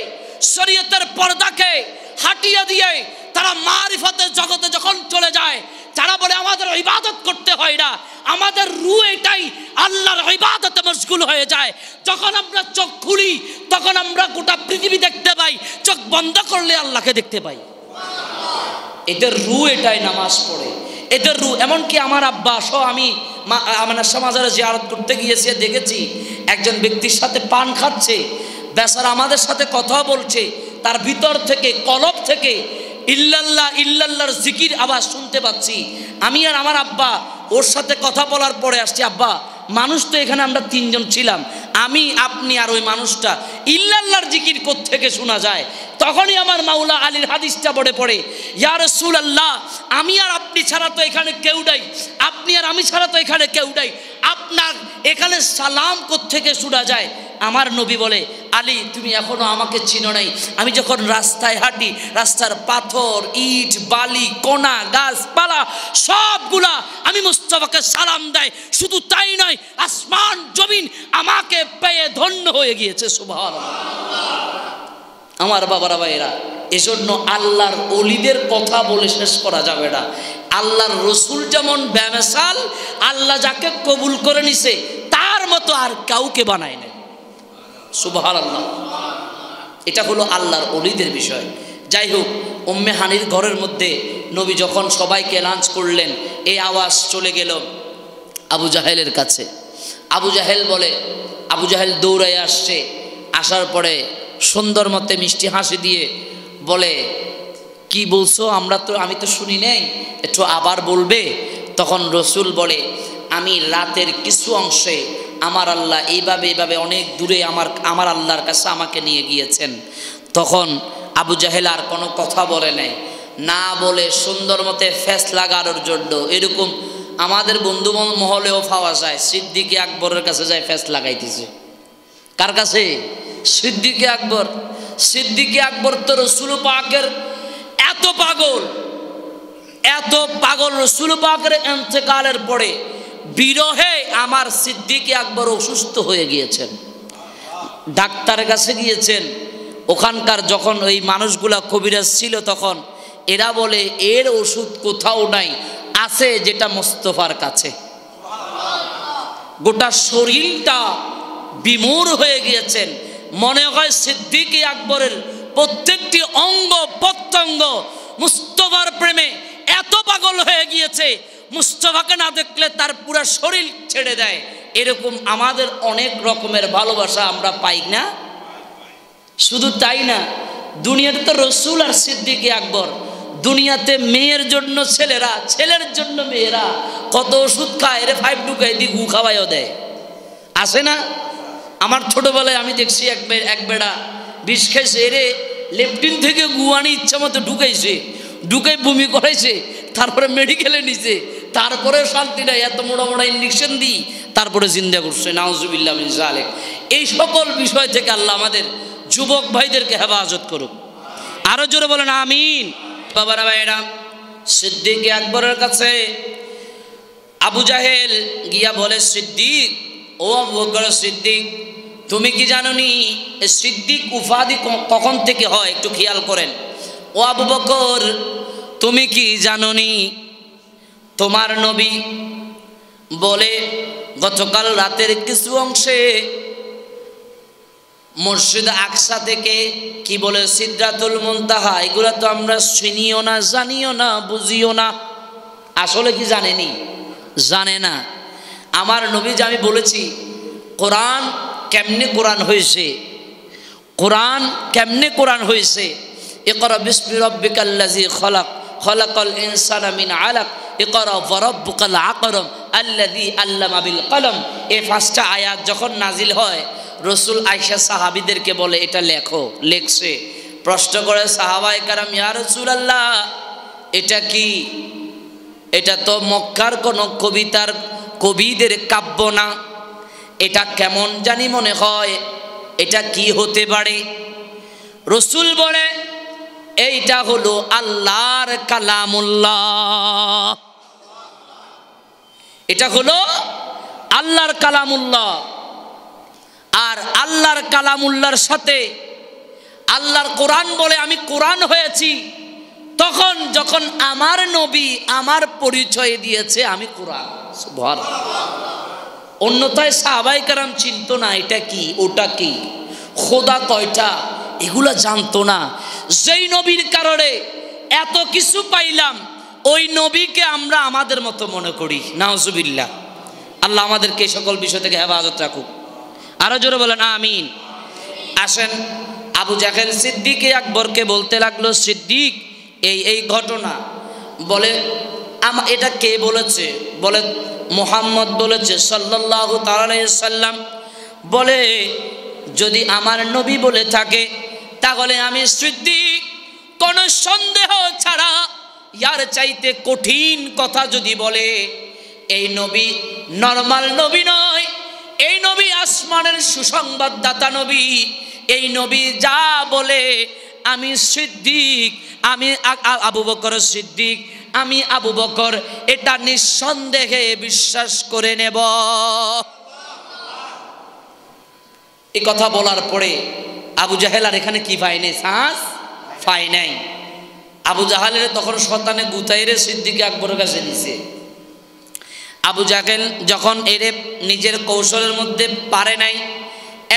শরীয়তের পর্দাকে হাটিয়ে দিয়ে তারা মারিফতের জগতে যখন চলে যায়, তারা বলে আমাদের ইবাদত করতে হয় না, আমাদের রূহ এটাই আল্লাহর ইবাদতে মশগুল হয়ে যায়। যখন আমরা চোখ খুলি তখন আমরা গোটা পৃথিবী দেখতে পাই, চোখ বন্ধ করলে আল্লাহকে দেখতে পাই। এদের রূহ এটাই নামাজ পড়ে, এদের রূহ। এমনকি আমার আব্বা সহ আমি আমানাশা মাজারে জিয়ারত করতে গিয়েছি, দেখেছি একজন ব্যক্তির সাথে পান খাচ্ছে, বেচারা আমাদের সাথে কথা বলছে, তার ভিতর থেকে কলব থেকে ইল্লাল্লাহ ইল্লাল্লাহর জিকির আওয়াজ শুনতে পাচ্ছি। আমি আর আমার আব্বা ওর সাথে কথা বলার পরে আসছি, আব্বা মানুষ তো এখানে আমরা তিনজন ছিলাম, আমি, আপনি আর ওই মানুষটা, ইল্লাল্লাহর জিকির কোত্থেকে শোনা যায়? তখনই আমার মাওলা আলীর হাদিসটা পড়ে, ইয়া রাসূলুল্লাহ, আমি আর আপনি ছাড়া তো এখানে কেউ নাই, আপনি আর আমি ছাড়া তো এখানে কেউ নাই, আপনার এখানে সালাম কোত্থেকে শোনা যায়? আমার নবী বলে, আলী তুমি এখনো আমাকে চিনো নাই। আমি যখন রাস্তায় হাঁটি, রাস্তার পাথর, ইট, বালি, কোনা, গাছপালা সবগুলা আমি মুস্তাফাকে সালাম দেয়। শুধু তাই নয়, আসমান জমিন আমাকে পেয়ে ধন্য হয়ে গিয়েছে। সুবহানাল্লাহ। আমার বাবারা ভাইয়েরা, এজন্য আল্লাহর ওলিদের কথা বলে শেষ করা যাবে না। আল্লাহর রসুল যেমন বেমিসাল, আল্লাহ যাকে কবুল করে নিছে তার মতো আর কাউকে বানায় নাই। সুবহানাল্লাহ। এটা হলো আল্লাহর ওলিদের বিষয়। যাই হোক, উম্মে হানির ঘরের মধ্যে নবী যখন সবাইকে লাঞ্চ করলেন, এই আওয়াজ চলে গেল আবু জাহেলের কাছে। আবু জাহেল বলে, আবু জাহেল দৌড়ায় আসছে, আসার পরে সুন্দর মতে মিষ্টি হাসি দিয়ে বলে, কি বলছো? আমি তো শুনি নাই, একটু আবার বলবে? তখন রসুল বলে, আমি রাতের কিছু অংশে আমার আল্লাহ এইভাবে অনেক দূরে আমার আল্লাহর কাছে আমাকে নিয়ে গিয়েছেন। তখন আবু জাহেল আর কোনো কথা বলে নাই, না বলে সুন্দর মতে ফেস লাগানোর জন্য, এরকম আমাদের বন্ধু মহলেও পাওয়া যায়, সিদ্দিকে আকবরের কাছে যায় ফেস লাগাইতেছে। কার কাছে? সিদ্দিকে আকবর। সিদ্দিকে আকবর তো রসুল পাকের এত পাগল, রসুল পাকের ইন্তেকালের পরে বিরহে আমার সিদ্দিকে আকবর অসুস্থ হয়ে গিয়েছেন, ডাক্তারের কাছে গিয়েছেন। ওখানকার যখন ওই মানুষগুলা কবিরাজ ছিল, তখন এরা বলে এর ওষুধ কোথাও নাই, আছে যেটা মোস্তফার কাছে। গোটা শরীরটা বিমূঢ় হয়ে গিয়েছেন। মনে হয় সিদ্দিকে আকবরের প্রত্যেকটি অঙ্গ প্রত্যঙ্গ মুস্তফার প্রেমে এত পাগল হয়ে গিয়েছে, মুস্তফাকে না দেখলে তার পুরো শরীর ছেড়ে দেয়। এরকম আমাদের অনেক রকমের ভালোবাসা আমরা পাই না। শুধু তাই না, দুনিয়াতে তো রসুল আর সিদ্দিকে আকবর, দুনিয়াতে মেয়ের জন্য ছেলেরা, ছেলের জন্য মেয়েরা কত ওষুধ খায়, এরে 5 ঢুকাই দিয়ে গু খাওয়াইও দেয়, আসে না? আমার ছোটবেলায় আমি দেখছি এক বেড়া বিষ খাইছে, এরে লেফটিন থেকে গু আনি ইচ্ছা মতো ঢুকাইছে, ঢুকাই বমি করাইছে, তারপরে মেডিকেলে নিছে, তারপরে শান্তি নাই, এত মোড়া মোড়া ইঞ্জেকশন দিই তারপরে জিন্দা করছে। নাউজুবিল্লাহ মিন যালিক। এই সকল বিষয় থেকে আল্লাহ আমাদের যুবক ভাইদেরকে হেফাজত করুক। আরো জোরে বলেন আমিন। বাবারা ভাইরা, সিদ্দিক আকবরের কাছে আবু জাহেল গিয়া বলে, সিদ্দিক, ও আবু বকর সিদ্দিক, তুমি কি জানোনি সিদ্দিক উপাধি কখন থেকে হয়? একটু খেয়াল করেন। ও আবু বকর, তুমি কি জানোনি তোমার নবী বলে গতকাল রাতের কিছু অংশে মসজিদ আকসা থেকে কি বলে সিদরাতুল মুনতাহা, এগুলো তো আমরা শুনিও না, জানিও না, বুঝিও না। আসলে কি জানেনি? জানে না। আমার নবী যে আমি বলেছি কোরআন কেমনে কোরআন হয়েছে, কোরআন কেমনে কোরআন হয়েছে, ইকরা বিসমি রাব্বিকাল্লাযী খলাক, খলাকাল ইনসানা মিন আলাক, ইকরা ওয়া রাব্বুকাল আকরাম আল্লাযী আল্লামা বিল কলম। এই 5টা আয়াত যখন নাজিল হয়, রসুল আয়েশা সাহাবীদেরকে বলে এটা লেখো, লেখছে। প্রশ্ন করে সাহাবায়ে কেরাম, ইয়া রাসূলুল্লাহ, এটা কি? এটা তো মক্কার কোন কবিতার কবিদের কাব্য না, এটা কেমন জানি মনে হয়, এটা কি হতে পারে? রসুল বলে এইটা হলো আল্লাহর কালামুল্লাহ, এটা হলো আল্লাহর কালামুল্লাহ। আর আল্লাহর কালামুল্লাহর সাথে আল্লাহর কোরআন বলে আমি কোরআন হয়েছি তখন যখন আমার নবী আমার পরিচয় দিয়েছে আমি কোরআন। সুবহানাল্লাহ। অন্যথায় সাহাবায়ে কেরাম চিনতো না এটা কি, ওটা কি, খোদা কয়টা, এগুলা জানতো না। যেই নবীর কারণে এত কিছু পাইলাম, ওই নবীকে আমরা আমাদের মতো মনে করি। নাউজুবিল্লাহ। আল্লাহ আমাদেরকে এই সকল বিষয় থেকে হেফাজত রাখুক। আরো জোরে বলেন আমিন। আসেন, আবু জাহেল সিদ্দিক আকবরকে বলতে লাগলো, সিদ্দিক, এই ঘটনা বলে এটা কে বলেছে? বলে মুহাম্মদ বলেছে সাল্লাল্লাহু তাআলা আলাইহি সাল্লাম। বলে যদি আমার নবী বলে থাকে তাহলে আমি সিদ্দিক কোনো সন্দেহ ছাড়া ইয়ার চাইতে কঠিন কথা যদি বলে, এই নবী নরমাল নবী নয়, এই নবী আসমানের সুসংবাদদাতা নবী। এই নবী যা বলে আমি সিদ্দিক, আমি আবু বকর সিদ্দিক, আমি আবু বকর এটা নিঃসন্দেহে বিশ্বাস করে নেব। এই কথা বলার পরে আবু জাহেল আর এখানে কি পায় নাই, শ্বাস পায় নাই। আবু জাহেলের তখন শয়তানে গুতাইরে সিদ্দিক আকবরের কাছে নিছে। আবু জাহেল যখন এরে নিজের কৌশলের মধ্যে পারে নাই,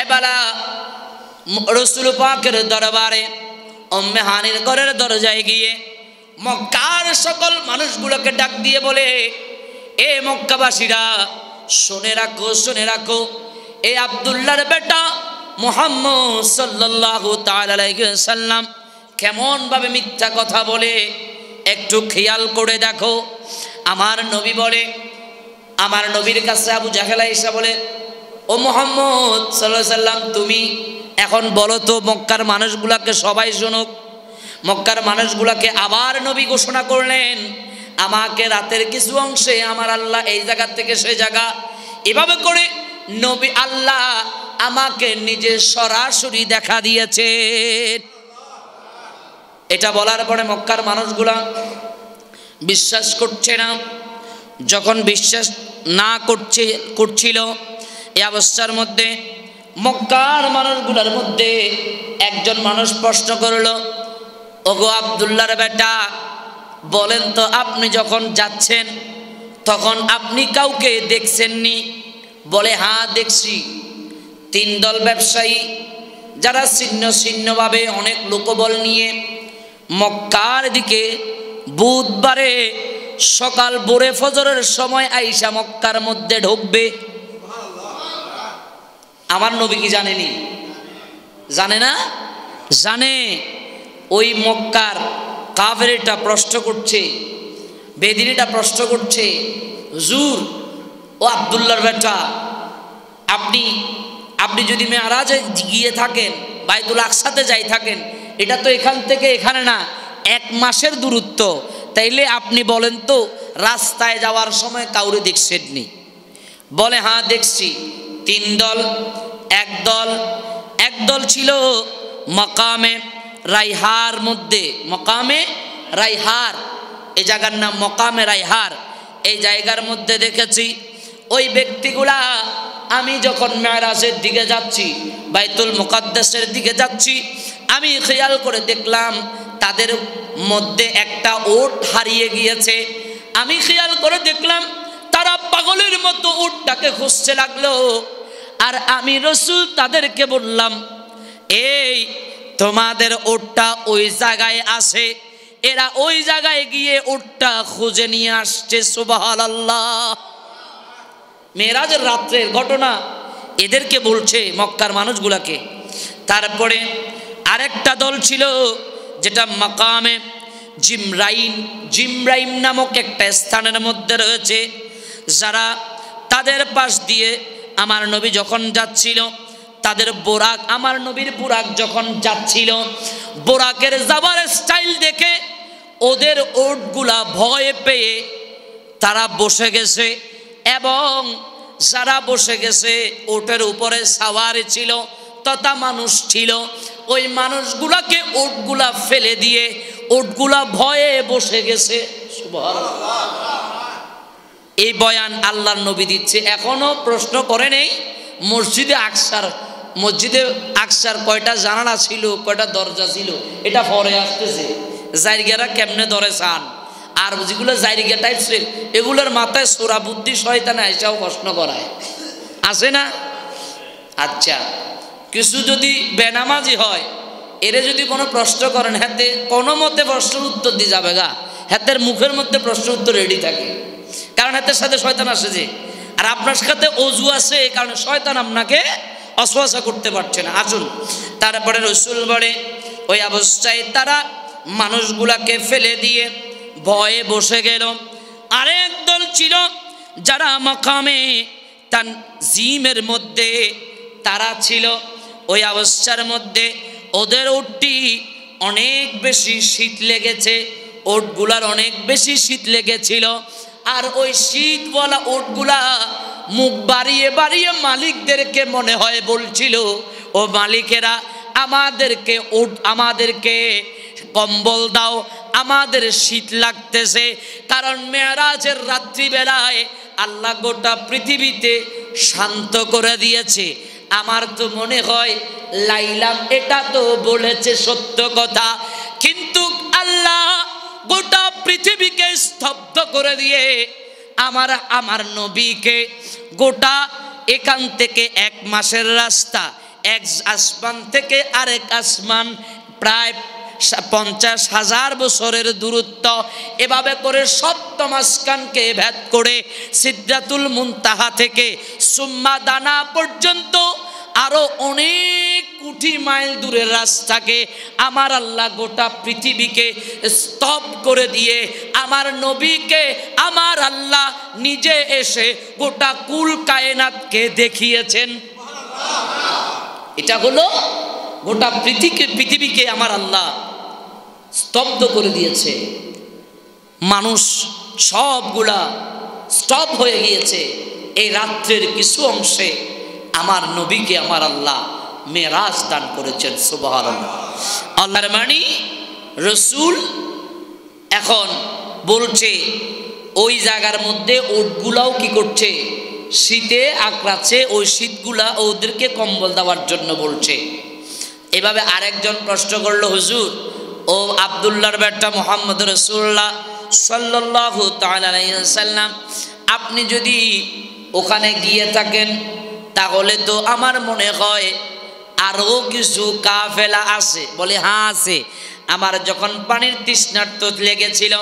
এবেলা রাসূল পাকের দরবারে উম্মে হানির ঘরের দরজায় গিয়ে মক্কার সকল মানুষগুলোকে ডাক দিয়ে বলে, এ মক্কাবাসীরা শুনে রাখো, শুনে রাখো, এই আব্দুল্লাহর বেটা মুহাম্মদ সাল্লাল্লাহু তাআলা আলাইহি ওয়াসাল্লাম কেমন ভাবে মিথ্যা কথা বলে, একটু খেয়াল করে দেখো। আমার নবী বলে, আমার নবীর কাছে আবু জাহেল এসে বলে, ও মুহাম্মদ সাল্লাল্লাহু আলাইহি ওয়াসাল্লাম, তুমি এখন বলো তো মক্কার মানুষগুলাকে, সবাই শুনুক। মক্কার মানুষগুলাকে আবার নবী ঘোষণা করলেন, আমাকে রাতের কিছু অংশে আমার আল্লাহ এই জায়গা থেকে সেই জায়গা, এভাবে করে নবী আল্লাহ আমাকে নিজে সরাসরি দেখা দিয়েছে। এটা বলার পরে মক্কার মানুষগুলা বিশ্বাস করছে না। যখন বিশ্বাস না করছিল, এই অবস্থার মধ্যে মক্কার মানুষগুলোর মধ্যে একজন মানুষ প্রশ্ন করলো, ওগো আব্দুল্লাহর বেটা, বলেন তো আপনি যখন যাচ্ছেন তখন আপনি কাউকে দেখছেননি? বলে হ্যাঁ দেখছি। 3 দল ব্যবসায়ী যারা ছিন্ন ছিন্নভাবে অনেক লোকবল নিয়ে মক্কার দিকে বুধবারে সকাল ভোরে ফজরের সময় আইসা মক্কার মধ্যে ঢুকবে। আমার নবী কি জানেনি? জানে না? জানে। ওই মক্কার কাফেরটা প্রশ্ন করছে, বেদিনীটা প্রশ্ন করছে, হুজুর ও আব্দুল্লাহর বেটা, আপনি যদি মেরাজে গিয়ে থাকেন, বাইতুল আকসাতে যাই থাকেন, এটা তো এখান থেকে এখানে না 1 মাসের দূরত্ব, তাইলে আপনি বলেন তো রাস্তায় যাওয়ার সময় কাউরে দেখছেননি? বলে হ্যাঁ দেখছি। 3 দল। এক দল ছিল মাকামে রাইহার মধ্যে, মাকামে রাইহার, এই জায়গার নাম মাকামে রাইহার। এই জায়গার মধ্যে দেখেছি ওই ব্যক্তিগুলা, আমি যখন মেরাজের দিকে যাচ্ছি, বাইতুল মুকাদ্দাসের দিকে যাচ্ছি, আমি খেয়াল করে দেখলাম তাদের মধ্যে একটা উট হারিয়ে গিয়েছে। আমি খেয়াল করে দেখলাম তারা পাগলের মতো উটটাকে খুঁজতে লাগলো। আর আমি রাসূল তাদেরকে বললাম, এই তোমাদের উটটা ওই জায়গায় আছে। এরা ওই জায়গায় গিয়ে উটটা খুঁজে নিয়ে আসছে। সুবহানাল্লাহ। মেরাজের রাত্রের ঘটনা এদেরকে বলছে, মক্কার মানুষগুলাকে। তারপরে আরেকটা দল ছিল যেটা মাকামে জিমরাইম নামক একটা স্থানের মধ্যে রয়েছে, যারা তাদের পাশ দিয়ে আমার নবী যখন যাচ্ছিল, তাদের বোরাক, আমার নবীর বোরাক যখন যাচ্ছিল, বোরাকের যাবার স্টাইল দেখে ওদের উটগুলা ভয় পেয়ে তারা বসে গেছে। এবং যারা বসে গেছে উটের উপরে সাওয়ারি ছিল তথা মানুষ ছিল, ওই মানুষগুলাকে উটগুলা ফেলে দিয়ে উটগুলা ভয়ে বসে গেছে। সুবহানাল্লাহ। এই বয়ান আল্লাহর নবী দিচ্ছে। এখনো প্রশ্ন করে নেই মসজিদে আকসার কয়টা জানালা ছিল, কয়টা দরজা ছিল, এটা পরে আসতেছে। জায়গারা কেমনে ধরে চান, আর যেগুলো জায়গা টাইপসের, এগুলোর মাথায় সোরা বুদ্ধি শয়তানে আইসাও প্রশ্ন করায়, আছে না? আচ্ছা, কিছু যদি বেনামাজি হয়, এরে যদি কোনো প্রশ্ন করেন, হাতে কোনো মতে প্রশ্নের উত্তর দিয়ে যাবে গা, হাতের মুখের মধ্যে প্রশ্ন উত্তর রেডি থাকে, কারণ হাতের সাথে শয়তান আসে যে। আর আপনার সাথে অজু আছে, এই কারণে শয়তান আপনাকে অসওয়াসা করতে পারছে না। আসুন, তারপরে রাসূল বলে, ওই অবস্থায় তারা মানুষগুলাকে ফেলে দিয়ে ভয়ে বসে গেল। আরেক দল ছিল যারা মাকামে তানজিমের মধ্যে তারা ছিল। ওই অবস্থার মধ্যে ওদের উটটি অনেক বেশি শীত লেগেছে, উটগুলার অনেক বেশি শীত লেগেছিল। আর ওই শীতওয়ালা উটগুলা মুখ বাড়িয়ে বাড়িয়ে মালিকদেরকে মনে হয় বলছিল, ও মালিকেরা, আমাদেরকে কম্বল দাও, আমাদের শীত লাগতেছে। কারণ মেরাজের রাত্রিবেলায় আল্লাহ গোটা পৃথিবীতে শান্ত করে দিয়েছে। আমার তো মনে হয় লাইলাম এটা তো বলেছে সত্য কথা, কিন্তু আল্লাহ গোটা পৃথিবীকে স্তব্ধ করে দিয়ে আমার নবীকে গোটা এখান থেকে 1 মাসের রাস্তা, এক আসমান থেকে আরেক আসমান, প্রায় 50,000 বছরের দূরত্ব, এভাবে করে সপ্তম আসমানকে ভেদ করে সিদরাতুল মুনতাহা থেকে সুম্মা দানা পর্যন্ত আরো অনেক কোটি মাইল দূরের রাস্তাকে আমার আল্লাহ গোটা পৃথিবীকে স্তব্ধ করে দিয়ে আমার নবীকে আমার আল্লাহ নিজে এসে গোটা কুল কায়নাতকে দেখিয়েছেন। এটা হলো গোটা পৃথিবীকে আমার আল্লাহ স্তব্ধ করে দিয়েছে। মানুষ সবগুলা স্তব্ধ হয়ে গিয়েছে। এই রাত্রের কিছু অংশে আমার নবীকে আমার আল্লাহ মেরাজ দান করেছেন। সুবহানাল্লাহ। আল্লাহর মানি রাসূল এখন বলছে, ওই জায়গার মধ্যে উটগুলাও কি করছে, শীতে আঁকড়াচ্ছে, ওই শীতগুলা ওদেরকে কম্বল দেওয়ার জন্য বলছে। এভাবে আরেকজন প্রশ্ন করলো, হুজুর, ও আব্দুল্লাহর বেটা মুহাম্মদ রাসূলুল্লাহ সাল্লাল্লাহু তাআলা আলাইহি ওয়াসাল্লাম, আপনি যদি ওখানে গিয়ে থাকেন তাহলে তো আমার মনে হয় আরও কিছু কাফেলা আছে। বলে হ্যাঁ আছে। আমার যখন পানির তৃষ্ণার্ত লেগেছিল,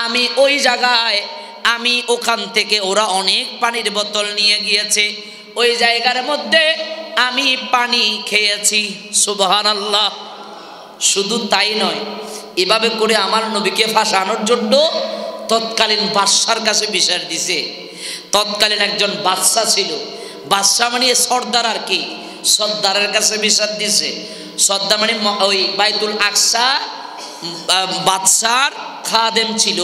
আমি ওই জায়গায়, ওখান থেকে ওরা অনেক পানির বোতল নিয়ে গিয়েছে। ওই জায়গার মধ্যে আমি পানি খেয়েছি। সুবহানাল্লাহ। শুধু তাই নয়, এভাবে করে আমার নবীকে ফাঁসানোর জন্য তৎকালীন বাদশার কাছে বিচার দিছে। তৎকালীন একজন বাদশা ছিল, বাদশা মানে সর্দার আর কি, সর্দারের কাছে বিচার দিছে। সর্দার মানে ওই বাইতুল আকসা বাদশার খাদেম ছিল।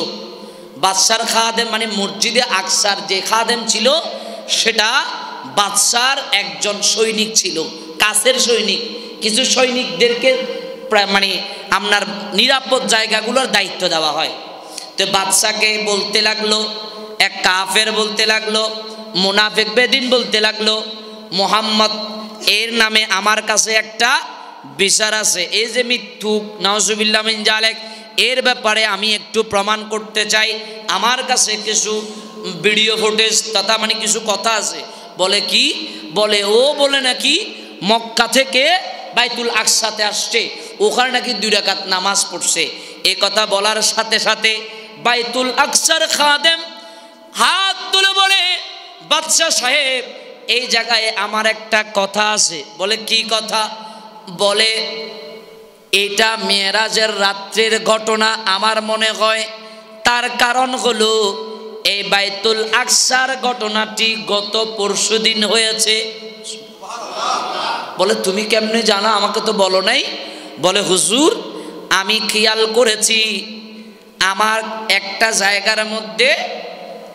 বাদশার খাদেম মানে মসজিদে আকসার যে খাদেম ছিল সেটা বাদশার একজন সৈনিক ছিল, কাছের সৈনিক। কিছু সৈনিকদেরকে মানে আপনার নিরাপদ জায়গাগুলোর দায়িত্ব দেওয়া হয়। তো বাদশাকে বলতে লাগলো, এক কাফের বলতে লাগলো, মুনাফিক বেদিন বলতে লাগলো, মোহাম্মদ এর নামে আমার কাছে একটা বিচার আছে, এই যে মিথ্যুক নাউজুবিল্লাহ মিন জালেক, এর ব্যাপারে আমি একটু প্রমাণ করতে চাই। আমার কাছে কিছু ভিডিও ফুটেজ তথা মানে কিছু কথা আছে। বলে কি? বলে ও বলে নাকি মক্কা থেকে বাইতুল আকসাতে আসছে, ওখানে নাকি 2 রাকাত নামাজ পড়ছে। এই কথা বলার সাথে সাথে বাইতুল আকসার খাদেম হাত তুলে বলে, বাদশাহ সাহেব এই জায়গায় আমার একটা কথা আছে। বলে কি কথা? বলে এটা মেরাজের রাত্রির ঘটনা আমার মনে হয়। তার কারণ হলো এই বাইতুল আকসার ঘটনাটি গত পরশুদিন হয়েছে। বলে তুমি কেমনে জানো? আমাকে তো বলো নাই। বলে হুজুর আমি খেয়াল করেছি আমার একটা জায়গার মধ্যে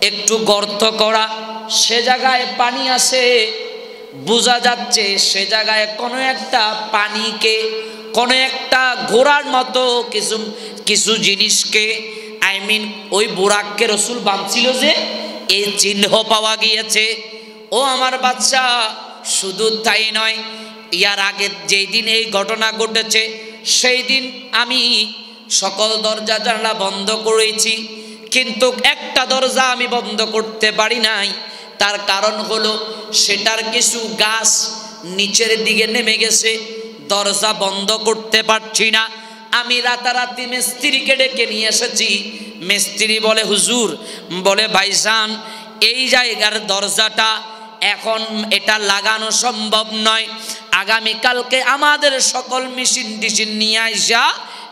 একটু গর্ত করা, সে জায়গায় পানি আছে, বোঝা যাচ্ছে সে জায়গায় কোনো একটা পানিকে, কোনো একটা ঘোড়ার মতো কিছু কিছু জিনিসকে, আই মিন ওই বুরাককে রসুল বাঁধছিল যে, এই চিহ্ন পাওয়া গিয়েছে। ও আমার বাচ্চা, শুধু তাই নয়, ইয়ার আগে যেই দিন এই ঘটনা ঘটেছে সেই দিন আমি সকল দরজা জানলা বন্ধ করেছি, কিন্তু একটা দরজা আমি বন্ধ করতে পারি নাই। তার কারণ হলো সেটার কিছু গাছ নিচের দিকে নেমে গেছে, দরজা বন্ধ করতে পারছি না। আমি রাতারাতি মিস্ত্রিকে ডেকে নিয়ে এসেছি। মিস্ত্রি বলে হুজুর, বলে ভাইজান এই জায়গার দরজাটা এখন এটা লাগানো সম্ভব নয়, আগামীকালকে আমাদের সকল মেশিন টিশিন নিয়ে আসা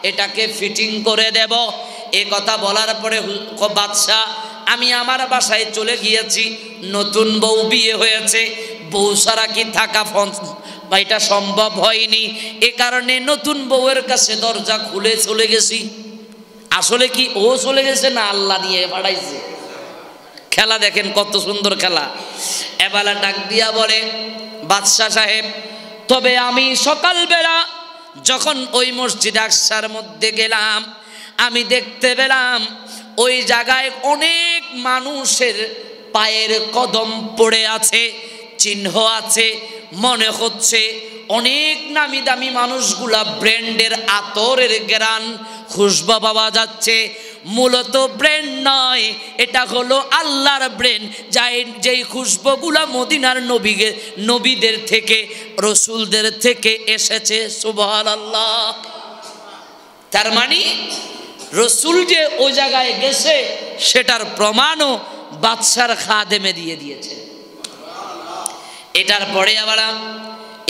এটাকে ফিটিং করে দেব। এ কথা বলার পরে বাদশাহ, আমি আমার বাসায় চলে গিয়েছি, নতুন বউ বিয়ে হয়েছে, বউ ছাড়া কি থাকা এটা সম্ভব হয়নি। এ কারণে নতুন বউয়ের কাছে দরজা খুলে চলে গেছি। আসলে কি ও চলে গেছে না আল্লাহ নিয়ে পাঠাইছে? খেলা দেখেন কত সুন্দর খেলা। এবেলা ডাক দিয়া বলে, বাদশাহ সাহেব তবে আমি সকালবেলা যখন ওই মসজিদ আকসার মধ্যে গেলাম, আমি দেখতে পেলাম ওই জায়গায় অনেক মানুষের পায়ের কদম পড়ে আছে, চিহ্ন আছে। মনে হচ্ছে অনেক নামি দামি মানুষগুলা ব্র্যান্ডের আতরের গ্রান খুশবা পাওয়া যাচ্ছে। মূলত ব্র্যান্ড নয়, এটা হলো আল্লাহর ব্র্যান্ড, যেই খুশবুগুলা মদিনার নবীদের থেকে, রসুলদের থেকে এসেছে। সুবহানাল্লাহ। তার মানে রসুল যে ওই জায়গায় গেছে সেটার প্রমাণও বাদশার খাদেমে দিয়ে দিয়েছে। এটার পরে আবার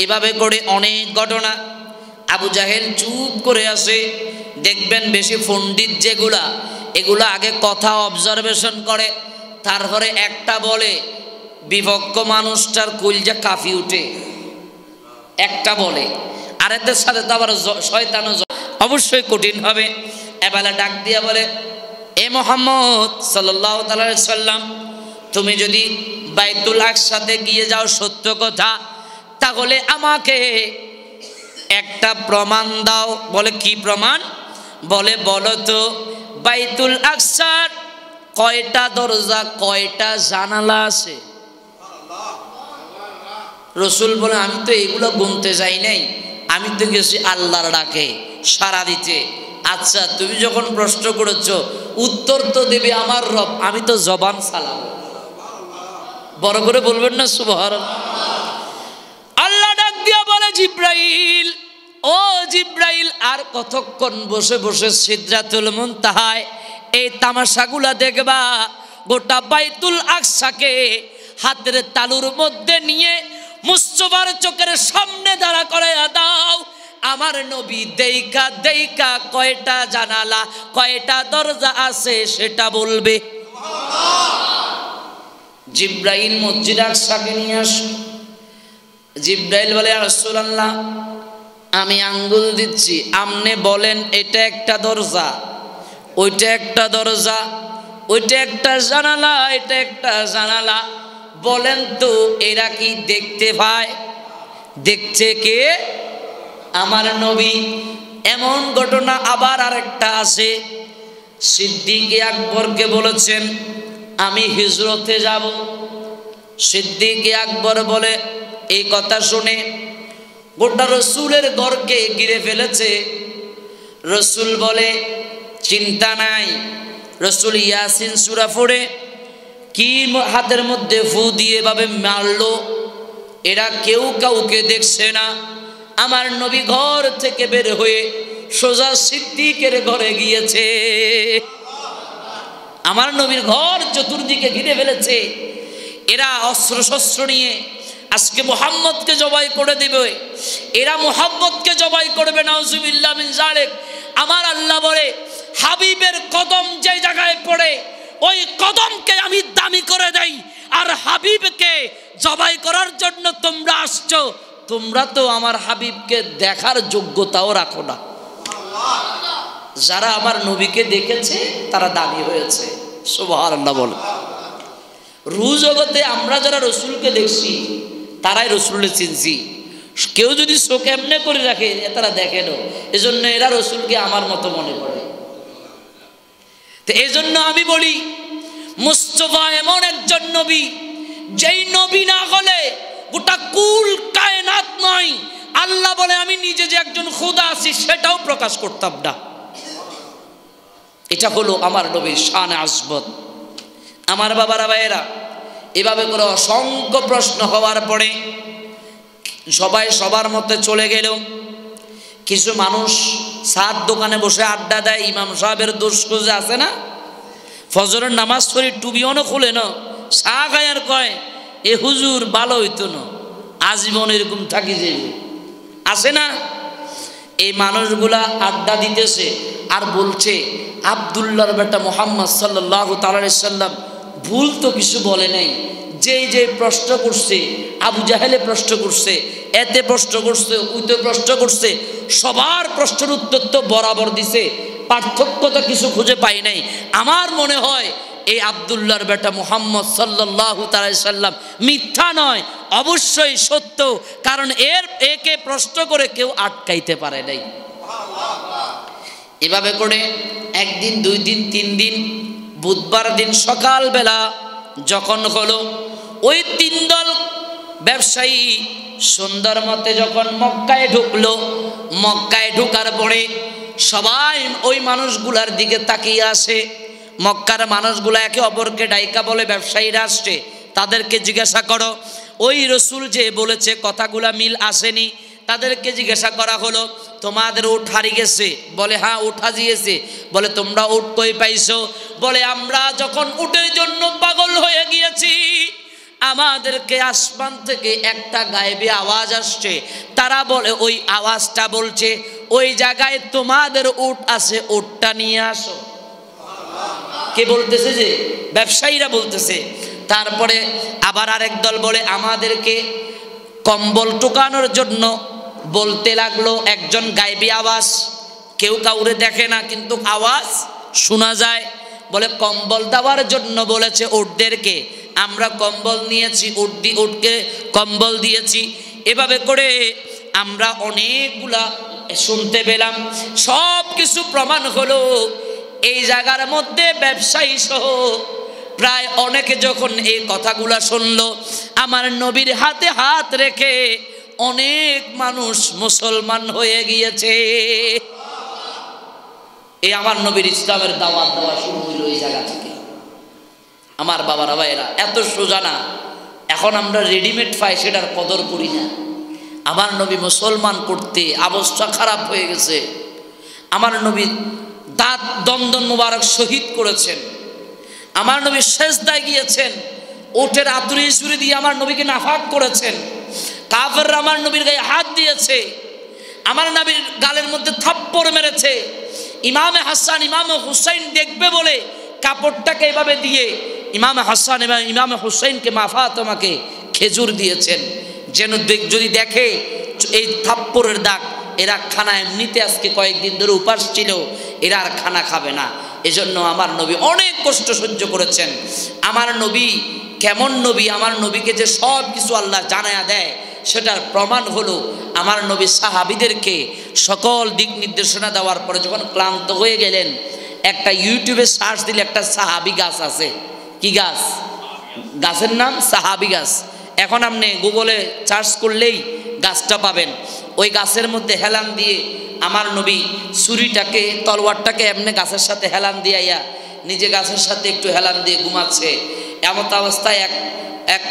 এভাবে করে অনেক ঘটনা। আবু জাহেল চুপ করে আসে। দেখবেন বেশি পণ্ডিত যেগুলা, এগুলা আগে কথা অবজারভেশন করে, তারপরে একটা বলে, বিভক্ত মানুষটার কলজা কাঁপি উঠে। একটা বলে, আর এদের সাথে তো আবার শয়তানও অবশ্যই কঠিন হবে। এবেলা ডাক দিয়া বলে, এ মুহাম্মদ সাল্লাল্লাহু আলাইহি সাল্লাম, তুমি যদি বাইতুল আকসাতে গিয়ে যাও সত্য কথা, তাহলে আমাকে একটা প্রমাণ দাও। বলে কি প্রমাণ? বলে বলো তো বাইতুল আকসার কয়টা দরজা, কয়টা জানালা আছে? রসুল বলে, আমি তো এগুলো গুনতে যাই নাই, আমি তো গেছি আল্লাহর ডাকে সাড়া দিতে। আচ্ছা তুমি যখন প্রশ্ন করেছো, উত্তর তো দেবে আমার রব, আমি তো জবান চালাবো। বড় করে বলবেন না সুবহানাল্লাহ। আল্লাহ ডাক দিয়া বলে, জিব্রাইল, ও জিব্রাইল, আর কতক্ষণ বসে বসে সিদরাতুল মুনতাহায় এই তামাশাগুলা দেখবা? গোটা বাইতুল আকসাকে হাতের তালুর মধ্যে নিয়ে মুস্তফার চোখের সামনে দাঁড়া করাইয়া দাও। আমার নবী দেইকা দেইকা কয়টা জানালা কয়টা দরজা আছে সেটা বলবে। জিব্রাইল মসজিদ আকসাকে নিয়ে আসলো। জিব্রাইল বলে, ইয়া রাসূলুল্লাহ, আমি আঙ্গুল দিচ্ছি, আপনি বলেন এটা একটা দরজা, ওইটা একটা দরজা, ওইটা একটা জানালা, এটা একটা জানালা, বলেন তো এরা কি দেখতে পায়? দেখছে কে? আমার নবী। এমন ঘটনা আবার আরেকটা আছে। সিদ্দিক আকবরকে বলেছেন আমি হিজরতে যাব। সিদ্দিক আকবর বলে, এই কথা শুনে গোটা রসুলের ঘরকে ঘিরে ফেলেছে। রসুল বলে, চিন্তা নাই। রসুল ইয়াসিন সূরা পড়ে কি হাতের মধ্যে ফু দিয়ে ভাবে মারলো, এরা কেউ কাউকে দেখছে না। আমার নবী ঘর থেকে বের হয়ে সোজা সিদ্দিকের ঘরে গিয়েছে। আমার নবীর ঘর চতুর্দিকে ঘিরে ফেলেছে। এরা অস্ত্র শস্ত্র নিয়ে আজকে মুহাম্মদকে জবাই করে দেবে। এরা মুহাম্মদকে জবাই করবে, নাউজুবিল্লাহ মিন যালিক। আমার আল্লাহ বলে, হাবিবের কদম যে জায়গায় পড়ে ওই কদমকে আমি দামি করে দেই। আর হাবিবকে জবাই করার জন্য তোমরা আসছো, তোমরা তো আমার হাবিবকে দেখার যোগ্যতাও রাখো না। যারা আমার নবীকে দেখেছে তারা দামি হয়েছে। সুবহানাল্লাহ বলে। রুহ জগতে আমরা যারা রসুলকে দেখছি তারাই রসুলকে চিনছি। কেউ যদি চোখ এমনি করে রাখে তারা দেখে না, এজন্য এরা রসুলকে আমার মতো মনে করে। তো এই জন্য আমি বলি, মুস্তফা এমন একজন নবী, যেই নবী না হলে গোটা কুল কায়নাত নয়। আল্লাহ বলে, আমি নিজে যে একজন খোদা আছি সেটাও প্রকাশ করতাম না। এটা হলো আমার নবীর শান আজমত। আমার বাবারা ভাইয়েরা, এভাবে করে অসংখ্য প্রশ্ন হওয়ার পরে সবাই সবার মধ্যে চলে গেল। কিছু মানুষ সাত দোকানে বসে আড্ডা দেয়, ইমাম সাহেবের দোষ খুঁজে আছে না, ফজরের নামাজ পড়ি টুবিও খুলে না, চা খায় আর কয় এ হুজুর ভালো হইতো না, আজীবন এরকম থাকি যাইব, আছে না? এই মানুষগুলা আড্ডা দিতেছে আর বলছে আব্দুল্লাহর বেটা মুহাম্মদ সাল্লাল্লাহু তাআলা আলাইহি সাল্লাম ভুল তো কিছু বলে নাই। যে প্রশ্ন করছে, আবু জাহেলে প্রশ্ন করছে, এতে প্রশ্ন করছে, উইতে প্রশ্ন করছে, সবার প্রশ্নের উত্তর তো বরাবর দিছে, পার্থক্য তো কিছু খুঁজে পাই নাই। আমার মনে হয় এই আব্দুল্লাহর বেটা মুহাম্মদ সাল্লাল্লাহু তাআলা আলাইহি সাল্লাম মিথ্যা নয়, অবশ্যই সত্য, কারণ একে প্রশ্ন করে কেউ আটকাইতে পারে নাই। এভাবে করে একদিন, দুই দিন, তিন দিন, বুধবার দিন সকালবেলা যখন হলো, ওই তিন দল ব্যবসায়ী সুন্দর মতে যখন মক্কায় ঢুকলো, মক্কায় ঢুকার পরে সবাই ওই মানুষগুলার দিকে তাকিয়ে আসে। মক্কার মানুষগুলা একে অপরকে ডাইকা বলে, ব্যবসায়ীরা আসছে, তাদেরকে জিজ্ঞাসা করো ওই রসুল যে বলেছে কথাগুলা মিল আসেনি। তাদেরকে জিজ্ঞাসা করা হলো, তোমাদের উট হারিয়ে গেছে? বলে হ্যাঁ, উট হারিয়েছে। বলে তোমরা উট কই পাইছো? বলে আমরা যখন উটের জন্য পাগল হয়ে গিয়েছি, আমাদেরকে আসমান থেকে একটা গায়েবী আওয়াজ আসছে। তারা বলে ওই আওয়াজটা বলছে ওই জায়গায় তোমাদের উট আছে, উটটা নিয়ে আসো। কে বলতেছে? যে ব্যবসায়ীরা বলতেছে। তারপরে আবার আরেক দল বলে আমাদেরকে কম্বল টুকানোর জন্য বলতে লাগলো একজন গায়েবী আওয়াজ, কেউ কাউরে দেখে না কিন্তু আওয়াজ শোনা যায়। বলে কম্বল দেওয়ার জন্য বলেছে উটদেরকে, আমরা কম্বল নিয়েছি, উটকে কম্বল দিয়েছি। এভাবে করে আমরা অনেকগুলা শুনতে পেলাম, সব কিছু প্রমাণ হলো। এই জায়গার মধ্যে ব্যবসায়ী সহ প্রায় অনেকে যখন এই কথাগুলা শুনলো, আমার নবীর হাতে হাত রেখে অনেক মানুষ মুসলমান হয়ে গিয়েছে। এই আমার নবীর ইসলামের দাওয়াত দেওয়া শুরু হইল এই জায়গা থেকে। আমার বাবারা ভাইয়েরা, এত সোজা না। এখন আমরা রেডিমেড পাই, সেটার কদর করি না। আমার নবী মুসলমান করতে অবস্থা খারাপ হয়ে গেছে। আমার নবী দাঁত দন্দন মুবারক শহীদ করেছেন। আমার নবী সেজদায় গিয়েছেন, ওটের আতুরি সুরি দিয়ে আমার নবীকে নাফাক করেছেন। কাফেররা আমার নবীর গায়ে হাত দিয়েছে, আমার নবীর গালের মধ্যে থাপ্পড় মেরেছে। ইমামে হাসান ইমামে হুসাইন দেখবে বলে কাপড়টাকে এভাবে দিয়ে ইমামে হাসান এবং ইমামে হুসাইনকে মা ফাতেমাকে খেজুর দিয়েছেন, যেন যদি দেখে এই থাপ্পড়ের দাগ, এরা খানা এমনিতে আজকে কয়েকদিন ধরে উপাস ছিল, এরা আর খানা খাবে না। এজন্য আমার নবী অনেক কষ্ট সহ্য করেছেন। আমার নবী কেমন নবী, আমার নবীকে যে সব কিছু আল্লাহ জানায়া দেয় সেটার প্রমাণ হলো আমার নবী সাহাবীদেরকে সকল দিক নির্দেশনা দেওয়ার পরে যখন ক্লান্ত হয়ে গেলেন, একটা ইউটিউবে সার্চ দিলে একটা সাহাবী গাছ আছে। কি গাছ? গাছের নাম সাহাবী গাছ। এখন আপনি গুগলে সার্চ করলেই গাছটা পাবেন। ওই গাছের মধ্যে হেলান দিয়ে আমার নবী ছুরিটাকে তলোয়ারটাকে এমনি গাছের সাথে হেলান দিয়াইয়া নিজে গাছের সাথে একটু হেলান দিয়ে ঘুমাচ্ছে। এমত অবস্থায় এক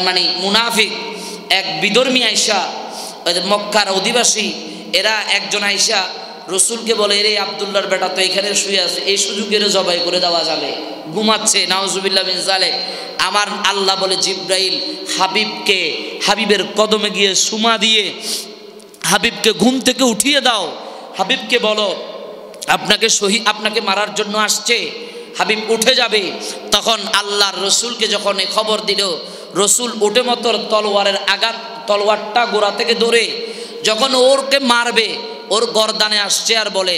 মানে মুনাফিক, এক বিধর্মী আইসা, মক্কার অধিবাসী, এরা একজন আইসা রসুলকে বলে, রে আব্দুল্লাহর বেটা তো এখানে শুয়ে আছে, এই সুযোগের জবাই করে দেওয়া যাবে। ঘুমাচ্ছে, নাউজুবিল্লাহ মিন যালিক। আমার আল্লাহ বলে, জিব্রাইল হাবিবকে, হাবিবের কদমে গিয়ে সুমা দিয়ে হাবিবকে ঘুম থেকে উঠিয়ে দাও, হাবিবকে বলো আপনাকে মারার জন্য আসছে। হাবিব উঠে যাবে। তখন আল্লাহর রসুলকে যখন এ খবর দিল, রসুল উঠে মতো তলোয়ারের আঘাত, তলোয়ারটা গোড়া থেকে ধরে যখন ওরকে মারবে, ওর গর্দানে আসছে আর বলে,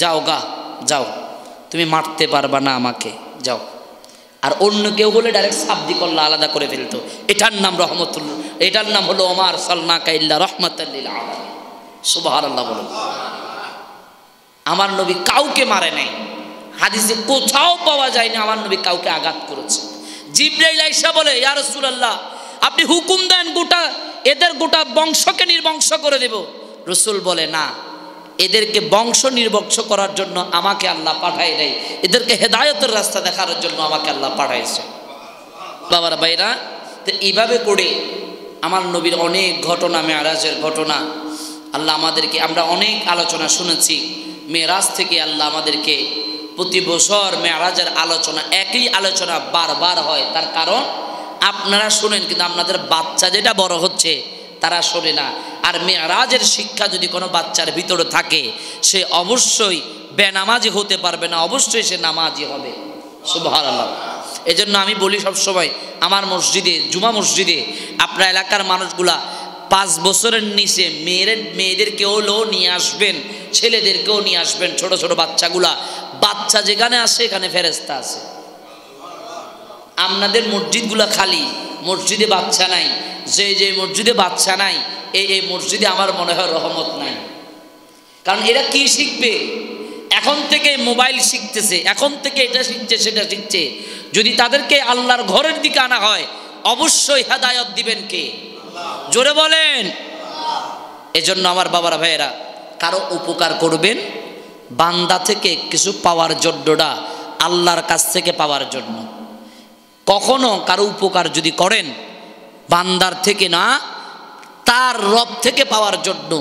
যাও গা যাও, তুমি মারতে পারবা না আমাকে, যাও। আর অন্য কেউ হলে ডাইরেক্ট সাবদি করলা, আলাদা করে ফেলতো। এটার নাম রহমতুল্লাহ, এটার নাম হলো ওমার সাল্লাকা ইল্লা রাহমাতাল লিল আলামিন। সুবহানাল্লাহ বলুন। আমার নবী কাউকে মারে নাই, হাদিসে কোথাও পাওয়া যায় না আমার নবী কাউকে আঘাত করেছে। জিবরাইল আয়েশা বলে, ইয়া রাসূলুল্লাহ আপনি হুকুম দেন এদের গোটা বংশকে নির্বংশ করে দেব। রসুল বলে, না, এদেরকে বংশ নির্বংশ করার জন্য আমাকে আল্লাহ পাঠায় নাই, এদেরকে হেদায়েতের রাস্তা দেখানোর জন্য আমাকে আল্লাহ পাঠাইছে। বাবার ভাইরা, তো এইভাবে করে আমার নবীর অনেক ঘটনা, মেরাজের ঘটনা আল্লাহ আমাদেরকে, আমরা অনেক আলোচনা শুনেছি। মেরাজ থেকে আল্লাহ আমাদেরকে প্রতি বছর মেরাজের আলোচনা, একই আলোচনা বারবার হয়। তার কারণ আপনারা শোনেন, কিন্তু আপনাদের বাচ্চা যেটা বড় হচ্ছে তারা শোনে না। আর মেরাজের শিক্ষা যদি কোনো বাচ্চার ভিতরে থাকে, সে অবশ্যই বেনামাজি হতে পারবে না, অবশ্যই সে নামাজি হবে। সুবহানাল্লাহ। এজন্য আমি বলি সবসময়, আমার মসজিদে, জুমা মসজিদে আপনার এলাকার মানুষগুলা 5 বছরের নিচে মেয়েদেরকেও নিয়ে আসবেন, ছেলেদেরকেও নিয়ে আসবেন। ছোট ছোট বাচ্চাগুলা, বাচ্চা যেখানে আসে এখানে ফেরেশতা আছে। আপনাদের মসজিদগুলা খালি, মসজিদে বাচ্চা নাই। যে মসজিদে বাচ্চা নাই, এই মসজিদে আমার মনে হয় রহমত নাই। কারণ এরা কি শিখবে? এখন থেকে মোবাইল শিখতেছে, এখন থেকে এটা শিখছে, সেটা শিখছে। যদি তাদেরকে আল্লাহর ঘরের দিকে আনা হয়, অবশ্যই হেদায়েত দিবেন কে? জোরে বলেন। এজন্য আমার বাবারা ভাইয়েরা, কারো উপকার করবেন বান্দা থেকে কিছু পাওয়ার জন্যটা, আল্লাহর কাছ থেকে পাওয়ার জন্য। কখনো কারো উপকার যদি করেন বান্দার থেকে না, তার রব থেকে পাওয়ার জন্য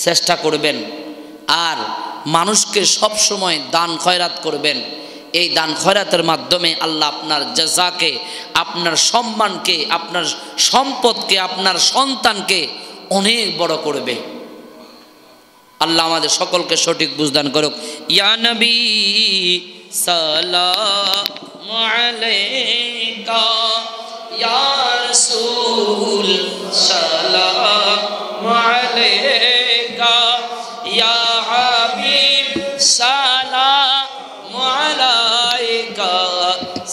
চেষ্টা করবেন। আর মানুষকে সব সময় দান খয়রাত করবেন। এই দান খয়রাতের মাধ্যমে আল্লাহ আপনার জাযাকে, আপনার সম্মানকে, আপনার সম্পদকে, আপনার সন্তানকে অনেক বড় করবে। আল্লাহ আমাদের সকলকে সঠিক বুঝদান করুক। ইয়া নবী সালামু আলাইকা, ইয়া রাসূল সালামু আলাইকা, ইয়া হাবিব সালামু আলাইকা,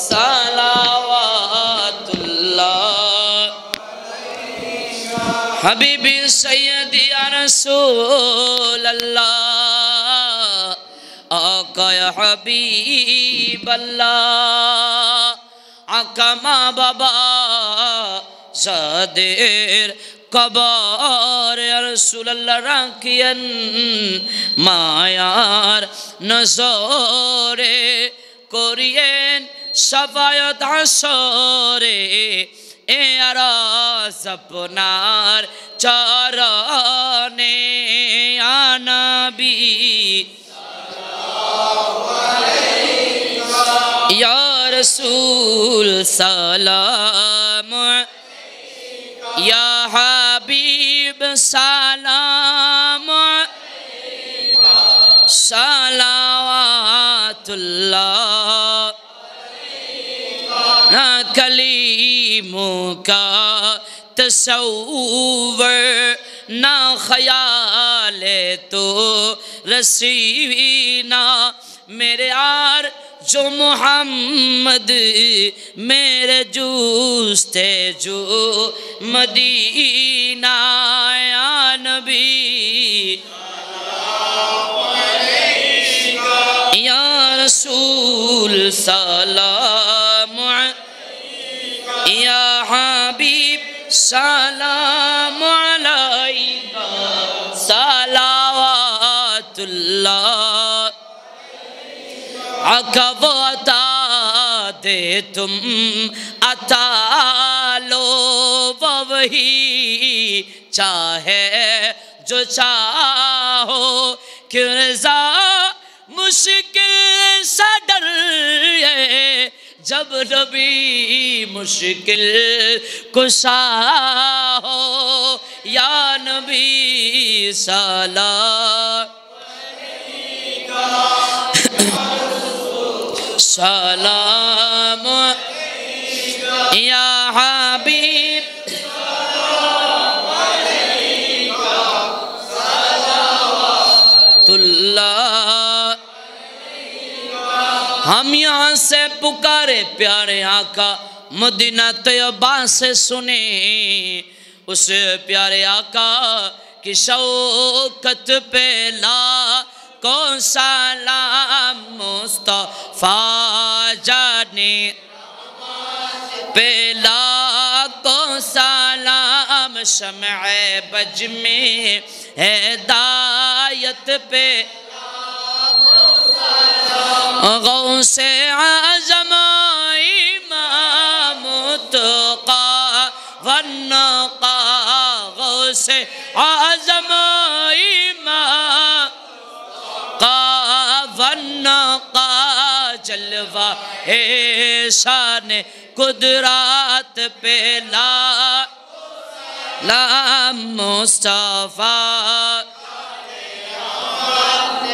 সালাওয়াতুল্লাহ হাবিবি সাইয়্যিদি ইয়া রাসূলুল্লাহ, আকা ইয়া হাবিবাল্লাহ, আকা মা বাবা যাদের কবর ইয়া রাসূলুল্লাহ রাখিয়েন মায়ার নজরে, করিয়েন শাফায়াত হাসরে, এ আরাস আপনার চরণে, ইয়া নবী ইয়া রাসূল সালাম, ইয়া صلوات اللہ نہ کلیموں کا تصور نہ خیال تو رسینا میرے یار جو محمد میرے جوستے جو مدینہ یا نبی یا رسول سلام یا حبیب سلام علیکہ صلوات اللہ عقب عطا دے تم عطا لو وہی چاہے جو چاہو کہ رضا مشکل سا ڈر ہے جب نبی مشکل کشا ہو یا نبی سلام سلام یا حبیب صلوات اللہ ہم یہاں سے پکارے پیارے آقا مدینہ طیبہ سے سنیں اس پیارے آقا کی شوکت پہ لا کون سلام مصطفیٰ جانے پہ لا کون سلام شمع بج میں ہدایت پہ غوث اعظم امام متقی والنقی غوث اعظم امام والنقی جلوہ شان قدرات پہ لا مصطفیٰ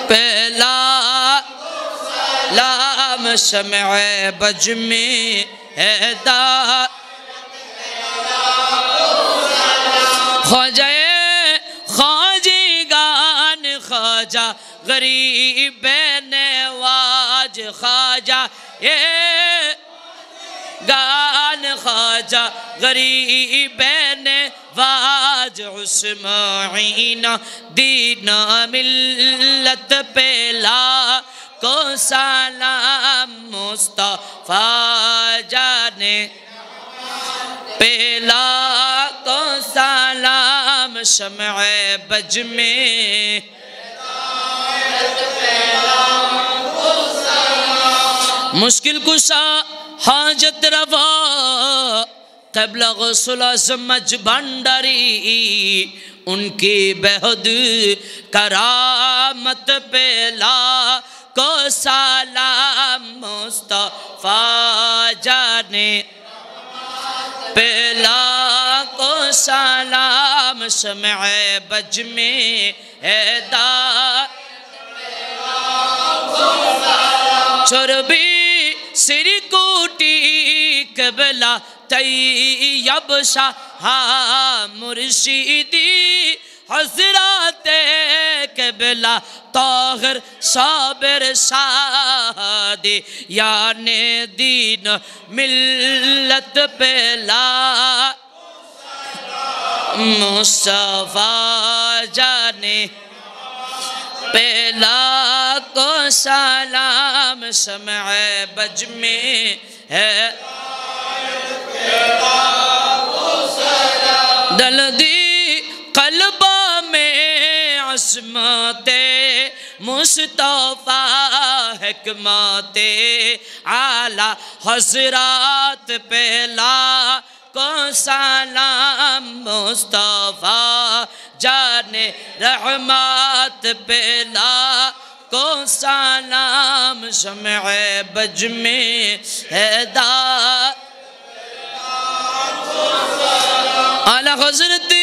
پہ لام شمع بج میں ہدایت خواجگان خواجہ غریب نواز خواجہ گان خواجہ غریب نواز عثمانین دین ملت پہ لا کو سلام مصطفیٰ جانے پہ لا کو سلام شمع بج میں مشکل کشا حاجت روا قبل غسل اعظمت بھنڈاری ان کی بہد کرامت پہ لا کو سلام مصطفیٰ جانے پہ لا کو سلام شمع بج میں ہدایت چربی سری کوٹی قبلہ طیب شاہ مرشدی حضرات قبلہ طاہر صابر شادی یعنی دین ملت پہ لا مصطفیٰ جانے پہ لا کو سلام شمع بج میں ہے دل دی قلبہ میں عصمت مصطفیٰ حکمت اعلیٰ حضرات پہ لا کو سلام مصطفیٰ جانے رحمت پہ لا کو سلام شمع بج میں ہدایت اعلیٰ حضرت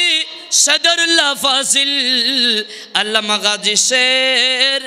صدر اللہ فاضل علامہ غازی شیر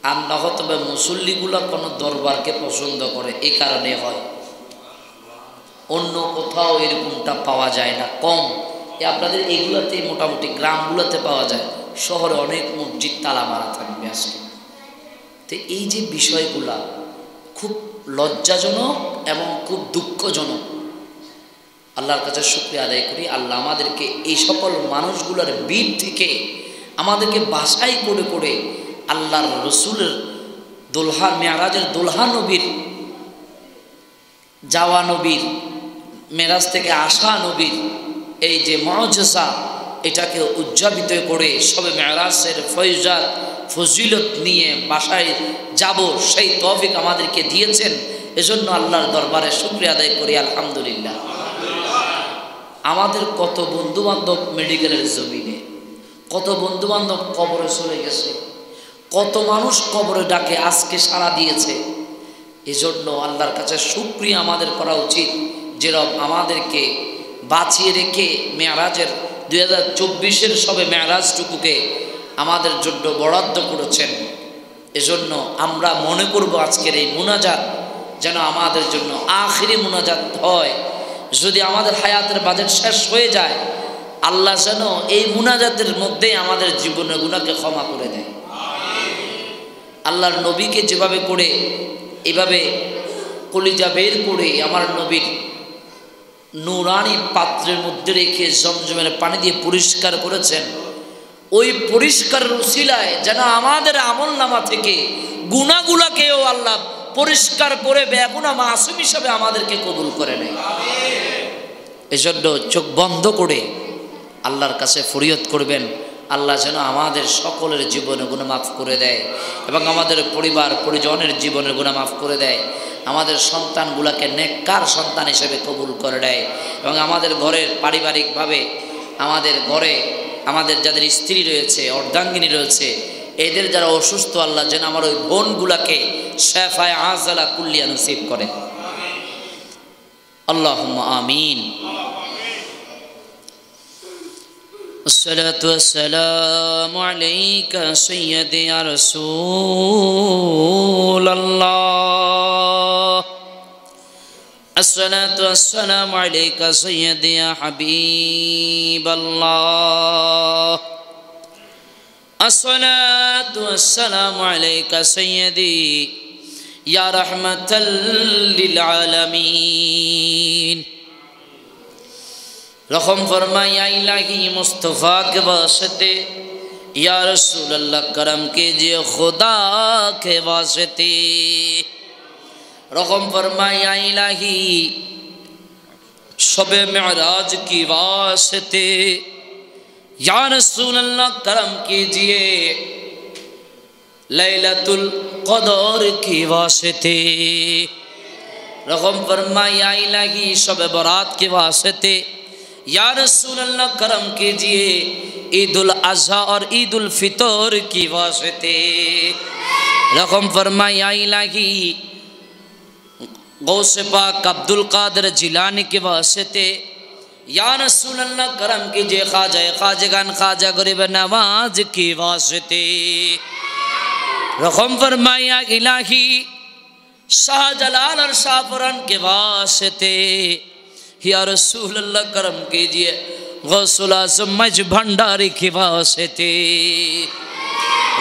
আর না হতবে মুসল্লিগুলো কোনো দরবারকে পছন্দ করে, এই কারণে হয়। অন্য কোথাও এরকমটা পাওয়া যায় না, কম। আপনাদের এগুলাতে মোটামুটি গ্রামগুলোতে পাওয়া যায়, শহরে অনেক মসজিদ তালা মারা থাকবে আজকে। তো এই যে বিষয়গুলা খুব লজ্জাজনক এবং খুব দুঃখজনক। আল্লাহর কাছে শুকরিয়া আদায় করি, আল্লাহ আমাদেরকে এই সকল মানুষগুলোর ভিড় থেকে আমাদেরকে বাছাই করে করে আল্লাহর রসুলের দোলহা, মেরাজের দোলহা নবীর, যাওয়া নবীর, মেরাজ থেকে আসা নবীর এই যে মুআজিজা, এটাকে উদযাপিত করে সবে মেরাজের ফয়জাত ফজিলত নিয়ে বাসায় যাব, সেই তৌফিক আমাদেরকে দিয়েছেন। এজন্য আল্লাহর দরবারে শুকরিয়া আদায় করি, আলহামদুলিল্লাহ। আমাদের কত বন্ধুবান্ধব মেডিকেলের জমিনে, কত বন্ধুবান্ধব কবরে চলে গেছে, কত মানুষ কবরে ডাকে আজকে সাড়া দিয়েছে। এজন্য আল্লাহর কাছে শুকরিয়া আমাদের করা উচিত, যে রব আমাদেরকে বাঁচিয়ে রেখে মেরাজের 2024-এর সবে মেরাজটুকুকে আমাদের জন্য বরাদ্দ করেছেন। এজন্য আমরা মনে করব আজকের এই মুনাজাত যেন আমাদের জন্য আখিরি মুনাজাত হয়। যদি আমাদের হায়াতের বাজেট শেষ হয়ে যায়, আল্লাহ যেন এই মুনাজাতের মধ্যেই আমাদের জীবনের গুনাহকে ক্ষমা করে দেয়। আল্লাহর নবীকে যেভাবে করে এভাবে কলিজা বের করে আমার নবীর নুরানি পাত্রের মধ্যে রেখে জমজমের পানি দিয়ে পরিষ্কার করেছেন, ওই পরিষ্কারের উসিলায় যেন আমাদের আমলনামা থেকে গুনাহগুলোকেও আল্লাহ পরিষ্কার করে বেগুনা মাসুম হিসাবে আমাদেরকে কবুল করে নেয়। এজন্য চোখ বন্ধ করে আল্লাহর কাছে ফরিয়াদ করবেন, আল্লাহ যেন আমাদের সকলের জীবনে গুনাহ মাফ করে দেয় এবং আমাদের পরিবার পরিজনের জীবনের গুনাহ মাফ করে দেয়, আমাদের সন্তানগুলোকে নেককার সন্তান হিসেবে কবুল করে দেয় এবং আমাদের ঘরের পারিবারিকভাবে আমাদের ঘরে আমাদের যাদের স্ত্রী রয়েছে, অর্ধাঙ্গিনী রয়েছে, এদের যারা অসুস্থ, আল্লাহ যেন আমার ওই বোনগুলাকে শেফায়ে আজলা কুল্লিয়া নসিব করে। আল্লাহুম্মা আমিন। الصلاة والسلام عليك سيدي يا رسول الله، الصلاة والسلام عليك سيدي يا حبيب الله، الصلاة والسلام عليك سيدي يا رحمة للعالمين। रहम फरमाए या इलाही मुस्तफ़ा के वास्ते, या रसूल अल्लाह करम कीजिए खुदा के वास्ते। रहम फरमाए या इलाही शबे मेराज की वास्ते, या रसूल अल्लाह करम कीजिए लैलतुल क़दर की वास्ते। रहम फरमाए या इलाही शबे बरात के वास्ते, या रसूल अल्लाह करम कीजिए ईदुल अज़हा और ईदुल फितर की वास्ते। रकम फरमाए या इलाही गौसे पाक अब्दुल कादिर जिलानी के वास्ते, या रसूल अल्लाह करम कीजिए ख्वाजगान ख्वाजा गरीब नवाज की वास्ते। रकम फरमाए या इलाही शाहजलाल और शाहफरान के वास्ते, या रसूल अल्लाह करम कीजिए गौसुल आज़म मज भंडारी की वास्ते।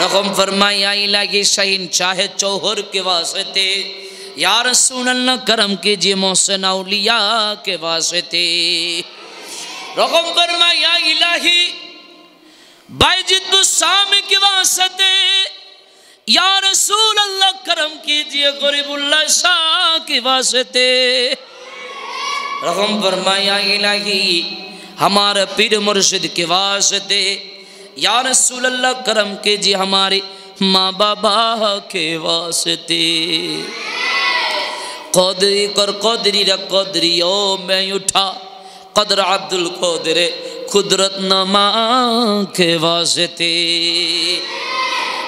रकम फरमाए या इलाही शाहीन चाहे चौहर के वास्ते, या रसूल अल्लाह करम कीजिए मोहसिन औलिया के वास्ते। रकम फरमाए या इलाही बायजिद बुस्सामी के वास्ते, या रसूल अल्लाह करम कीजिए गरीबुल्लाह शाह के वास्ते। रकम फरमाए या इलाही हमारे पीर मुर्शिद के वास्ते, या रसूल अल्लाह करम कीजिए हमारे माँ बाबा के वास्ते। कदरी कर कदरी रे कदरियो में उठा कदर अब्दुल कदर कुदरत नमा के वास्ते।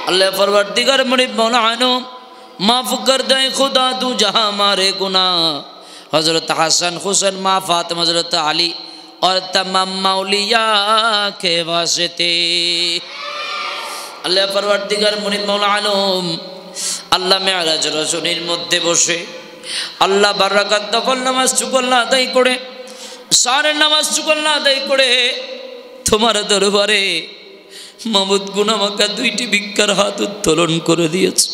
अल्लाह परवरदिगार मुझे मौलानो माफ कर दे खुदा तू जहाँ हमारे गुनाह। हज़रत हसन हुसैन माँ फातिमा हज़रत अली और तमाम मौलिया के वास्ते। আল্লাহ পরওয়ারদিগার মুনির মাওলা আলম আল্লাহ মেরাজ রজনীর মধ্যে বসে আল্লাহ 12 রাকাত নফল নামাজ চুকল্লা আদায় করে সারের নামাজ চুকল্লা আদায় করে তোমার দরবারে মাবুদ গুনামাকা 2টি ভিক্ষার হাত উত্তোলন করে দিয়েছে।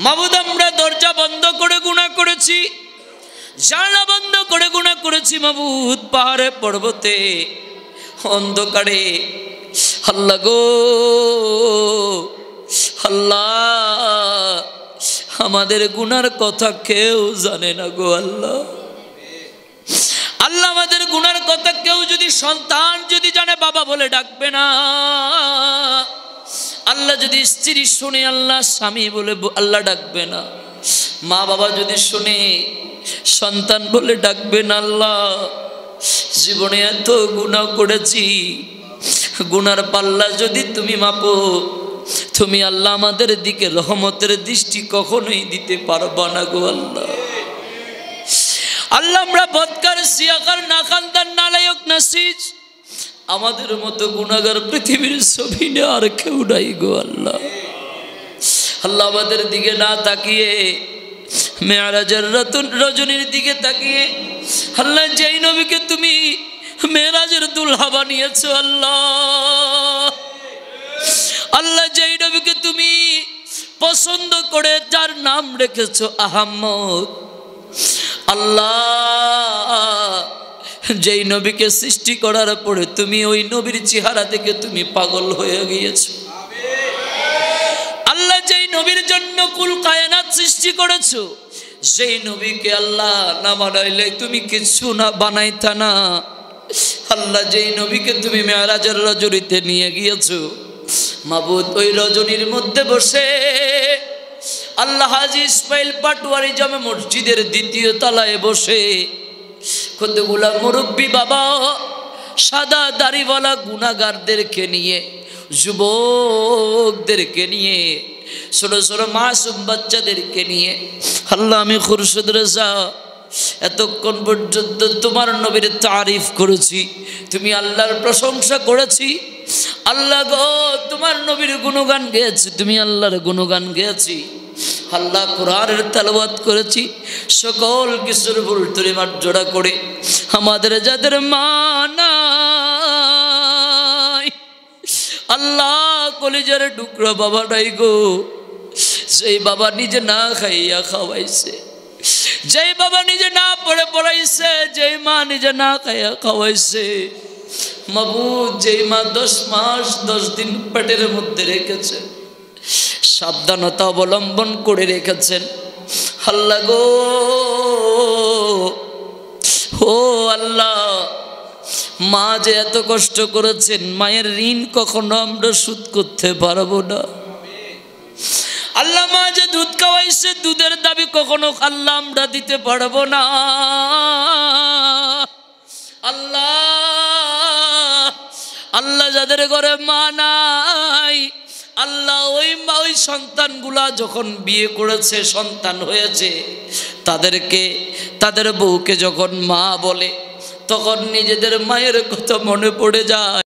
মাবুদ আমরা দরজা বন্ধ করে গুনাহ করেছি, জানলা বন্ধ করে গুনাহ করেছি মাবুদ, পাহাড়ে পর্বতে অন্ধকারে। আল্লাহ গো আল্লাহ আমাদের গুনার কথা কেউ জানে না গো আল্লাহ। আল্লাহ আমাদের গুনার কথা কেউ যদি সন্তান যদি জানে বাবা বলে ডাকবে না। আল্লাহ যদি স্ত্রী শুনে আল্লাহ স্বামী বলে আল্লাহ ডাকবে না। মা বাবা যদি শুনে সন্তান বলে ডাকবে না। আল্লাহ জীবনে এত গুনাহ করেছি, গুনার পাল্লা যদি তুমি মাপো, তুমি আল্লাহ আমাদের দিকে রহমতের দৃষ্টি কখনোই দিতে পারবা না গো আল্লাহ। আল্লাহ আমরা বদকার সিয়াকার নাখানদার নালায়ক নাসিজ, আমাদের মতো গুনাহগার পৃথিবীর জমিনে আর কেউ নাই গো আল্লাহ। আল্লাহ আমাদের দিকে না তাকিয়ে মেরাজের রজনীর দিকে তাকিয়ে আল্লাহ যেই নবীকে তুমি মেরাজের দুলহা বানিয়েছো আল্লাহ, আল্লাহ যেই নবীকে তুমি পছন্দ করে যার নাম রেখেছো আহমদ, আল্লাহ যেই নবীকে সৃষ্টি করার পরে তুমি ওই নবীর চেহারা দেখে তুমি পাগল হয়ে গিয়েছো। আল্লাহ যেই নবীর জন্য কুল কায়নাত সৃষ্টি করেছো, সেই নবীকে আল্লাহ না বানাইলে তুমি কিছু না বানাইতা না। আল্লাহ যেই নবীকে তুমি মেরাজের রজনীতে নিয়ে গিয়েছো মাবুদ, ওই রজনীর মধ্যে বসে আল্লাহ হাজী ইসমাইল পাটোয়ারি জামে মসজিদের 2য় তলায় বসে কতগুলা মুরব্বী বাবা সাদা দাড়িওয়ালা গুনাহগারদেরকে নিয়ে, যুবকদেরকে নিয়ে, ছোট ছোট মাসুম বাচ্চাদেরকে নিয়ে আল্লাহ আমি খুরশিদ রেজা এতক্ষণ পর্যন্ত তোমার নবীর তারিফ করেছি, তুমি আল্লাহর প্রশংসা করেছি। আল্লাহ গো তোমার নবীর গুণগান গেয়েছি, তুমি আল্লাহর গুণগান গেয়েছি। আল্লাহ কোরআনের তেলাওয়াত করেছি, সকল কিছুর ভুল তুলে মার্জনা করে আমাদের যাদের মা নাই আল্লাহ কলিজার টুকরা বাবা নাই গো, সেই বাবা নিজে না খাইয়া খাওয়াইছে, যেই বাবা নিজে না পড়ে পড়াইছে, যেই মা নিজে না খাইয়া খাওয়াইছে মাবুদ, যেই মা 10 মাস 10 দিন পেটের মধ্যে রেখেছে, সাবধানতা অবলম্বন করে রেখেছেন। আল্লাহ গো ও আল্লাহ, মা যে এত কষ্ট করেছেন, মায়ের ঋণ কখনো আমরা শোধ করতে পারবো না। আল্লাহ মা যে দুধ খাওয়াইছে, দুধের দাবি কখনো আল্লাহ আমরা দিতে পারবো না। আল্লাহ আল্লাহ যাদের ঘরে মা নাই আল্লাহ, ওই মা ওই সন্তানগুলা যখন বিয়ে করেছে, সন্তান হয়েছে, তাদেরকে তাদের বউকে যখন মা বলে তখন নিজেদের মায়ের কথা মনে পড়ে যায়।